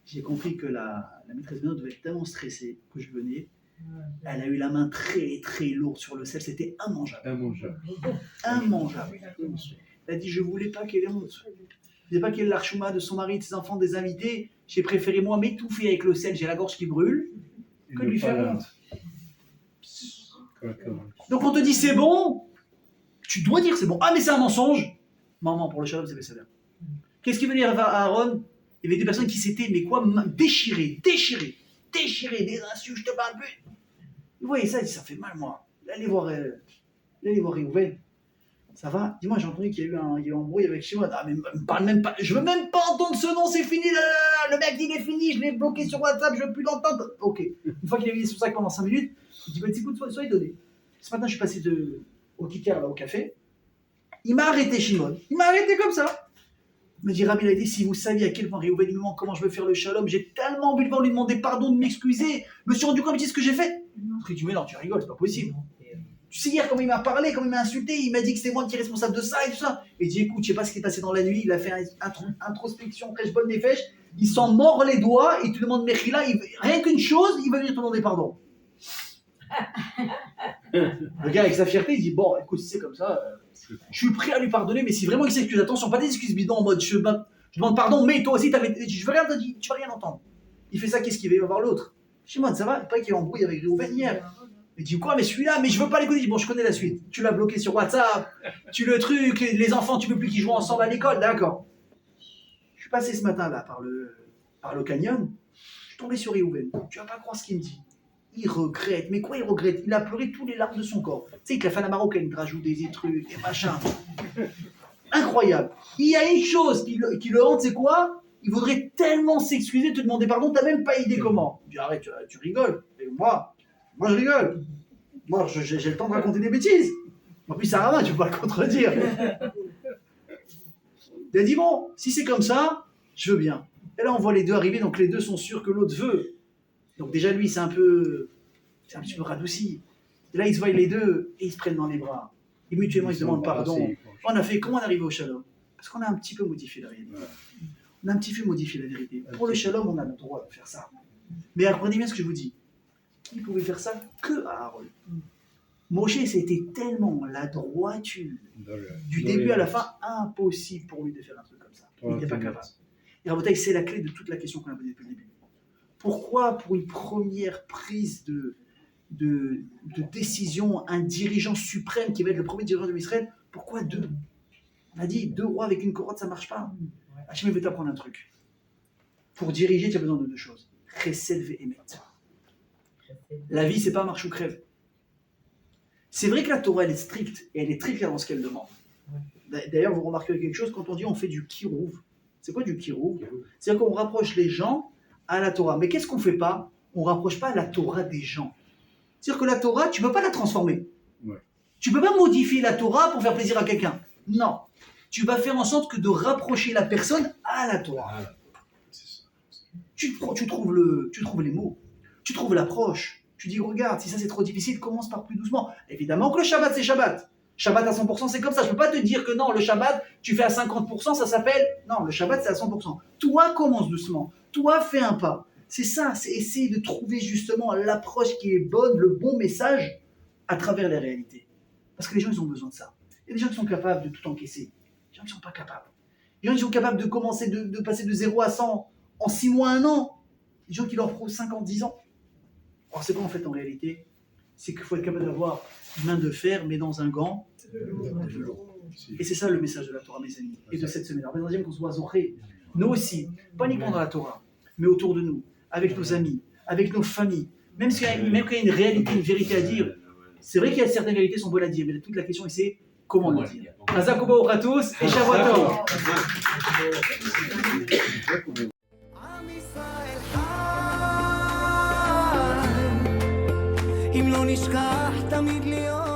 j'ai compris que la maîtresse Benoît devait être tellement stressée que je venais. Elle a eu la main très très lourde sur le sel, c'était immangeable. Immangeable. Elle a dit, je voulais pas qu'elle ait honte. Je voulais pas qu'elle ait l'archouma de son mari, de ses enfants, des invités. J'ai préféré moi m'étouffer avec le sel, j'ai la gorge qui brûle, que de lui faire honte. Donc on te dit c'est bon, tu dois dire c'est bon. Ah mais c'est un mensonge. Maman, pour le shalom, c'est Besséder. Qu'est-ce qui veut dire à Aaron? Il y avait des personnes qui s'étaient, mais quoi, déchirées, des insultes, je te parle plus. Vous voyez ça, ça fait mal moi. Allez voir Réhouven. Ça va? Dis-moi, j'ai entendu qu'il y a eu un bruit avec Shimon. Ah mais me parle même pas, je veux même pas entendre ce nom, c'est fini, le mec il est fini, je l'ai bloqué sur WhatsApp, je veux plus l'entendre. Ok. Une fois qu'il a mis sur ça pendant 5 minutes, il dit, bah, écoute, sois étonné. Ce matin, je suis passé au Kikar, là, au café. Il m'a arrêté, Shimon. Il m'a arrêté comme ça. Il me dit, Rabbi, il a dit, si vous saviez à quel point Réhouven me demande comment je veux faire le shalom, j'ai tellement envie de lui demander pardon, de m'excuser. Je me suis rendu compte de ce que j'ai fait. Je dis, mais non, tu rigoles, c'est pas possible. Tu sais hier comment il m'a parlé, comment il m'a insulté, il m'a dit que c'était moi qui est responsable de ça et tout ça. Et il dit, écoute, je sais pas ce qui est passé dans la nuit, il a fait introspection, crèche bonne des fèches, il s'en mord les doigts, il te demande Mechila, rien qu'une chose, il va venir te demander pardon. Le gars avec sa fierté, il dit, bon, écoute, si c'est comme ça, je suis prêt à lui pardonner, mais si vraiment il s'excuse, attention, pas des excuses bidons en mode je demande pardon, mais toi aussi, je veux rien te dire, tu vas rien entendre. Il fait ça, qu'est-ce qu'il va voir l'autre? Shimon, ça va? Pas qu'il y ait embrouille avec Réhouven hier. Il dit quoi, mais celui-là, mais je veux pas l'écouter. Bon, je connais la suite. Tu l'as bloqué sur WhatsApp, tu le truc, les enfants, tu veux plus qu'ils jouent ensemble à l'école, d'accord. Je suis passé ce matin-là par le canyon, je suis tombé sur Réhouven. Tu vas pas croire ce qu'il me dit. Il regrette, mais quoi il regrette? Il a pleuré tous les larmes de son corps. Tu sais que la femme marocaine il te rajoute des trucs, des machins. Incroyable. Il y a une chose qui le hante, c'est quoi? Il voudrait tellement s'excuser, te demander pardon, t'as même pas idée comment. Je dis arrête, tu rigoles. Et moi je rigole. Moi j'ai le temps de raconter des bêtises. En plus Sarah, tu peux pas le contredire. Il a dit bon, si c'est comme ça, je veux bien. Et là on voit les deux arriver, donc les deux sont sûrs que l'autre veut. Donc déjà lui c'est un petit peu radouci. Et là ils se voient les deux et ils se prennent dans les bras. Et mutuellement ils se demandent pardon. On a fait comment on arrive au shalom? Parce qu'on a un petit peu modifié la réalité. On a un petit peu modifié la vérité. Pour le shalom on a le droit de faire ça. Mais apprenez bien ce que je vous dis. Qui pouvait faire ça? Que Aaron. Moshe c'était tellement la droiture du début à la fin, impossible pour lui de faire un truc comme ça. Il n'était pas capable. Et Rabotai, c'est la clé de toute la question qu'on a posée depuis le début. Pourquoi, pour une première prise de décision, un dirigeant suprême qui va être le premier dirigeant de Israël, pourquoi 2? On a dit 2 rois avec une corotte, ça ne marche pas. Hachem veut t'apprendre un truc. Pour diriger, tu as besoin de 2 choses. Chesed ve'emet. La vie, c'est pas marche ou crève. C'est vrai que la Torah, elle est stricte, et elle est très claire dans ce qu'elle demande. D'ailleurs, vous remarquerez quelque chose, quand on dit on fait du kirouv, c'est quoi du kirouv? C'est-à-dire qu'on rapproche les gens à la Torah. Mais qu'est-ce qu'on ne fait pas? On ne rapproche pas la Torah des gens. C'est-à-dire que la Torah, tu ne peux pas la transformer. Ouais. Tu ne peux pas modifier la Torah pour faire plaisir à quelqu'un. Non. Tu vas faire en sorte que de rapprocher la personne à la Torah. Tu trouves les mots. Tu trouves l'approche. Tu dis, regarde, si ça c'est trop difficile, commence par plus doucement. Évidemment que le Shabbat, c'est Shabbat. Shabbat à 100%, c'est comme ça. Je ne peux pas te dire que non, le Shabbat, tu fais à 50%, ça s'appelle... Non, le Shabbat, c'est à 100%. Toi, commence doucement. Toi, fais un pas. C'est ça, c'est essayer de trouver justement l'approche qui est bonne, le bon message à travers les réalités. Parce que les gens, ils ont besoin de ça. Il y a des gens qui sont capables de tout encaisser. Les gens qui ne sont pas capables. Les gens qui sont capables de commencer, de passer de 0 à 100 en 6 mois, 1 an. Les gens qui leur faut 5 ans, 10 ans. Alors c'est quoi en fait en réalité? C'est qu'il faut être capable d'avoir une main de fer, mais dans un gant de velours. Et c'est ça le message de la Torah, mes amis, et de cette semaine. Alors, deuxième qu'on soit zoré, nous aussi, pas uniquement dans la Torah, mais autour de nous, avec nos amis, avec nos familles, même quand il y a une réalité, une vérité à dire. C'est vrai qu'il y a certaines vérités qui sont bonnes à dire, mais toute la question c'est comment le dire. Chazak u'Baruch à tous et Shavua Tov. עם ישראל חי, אם לא נשכח תמיד להיות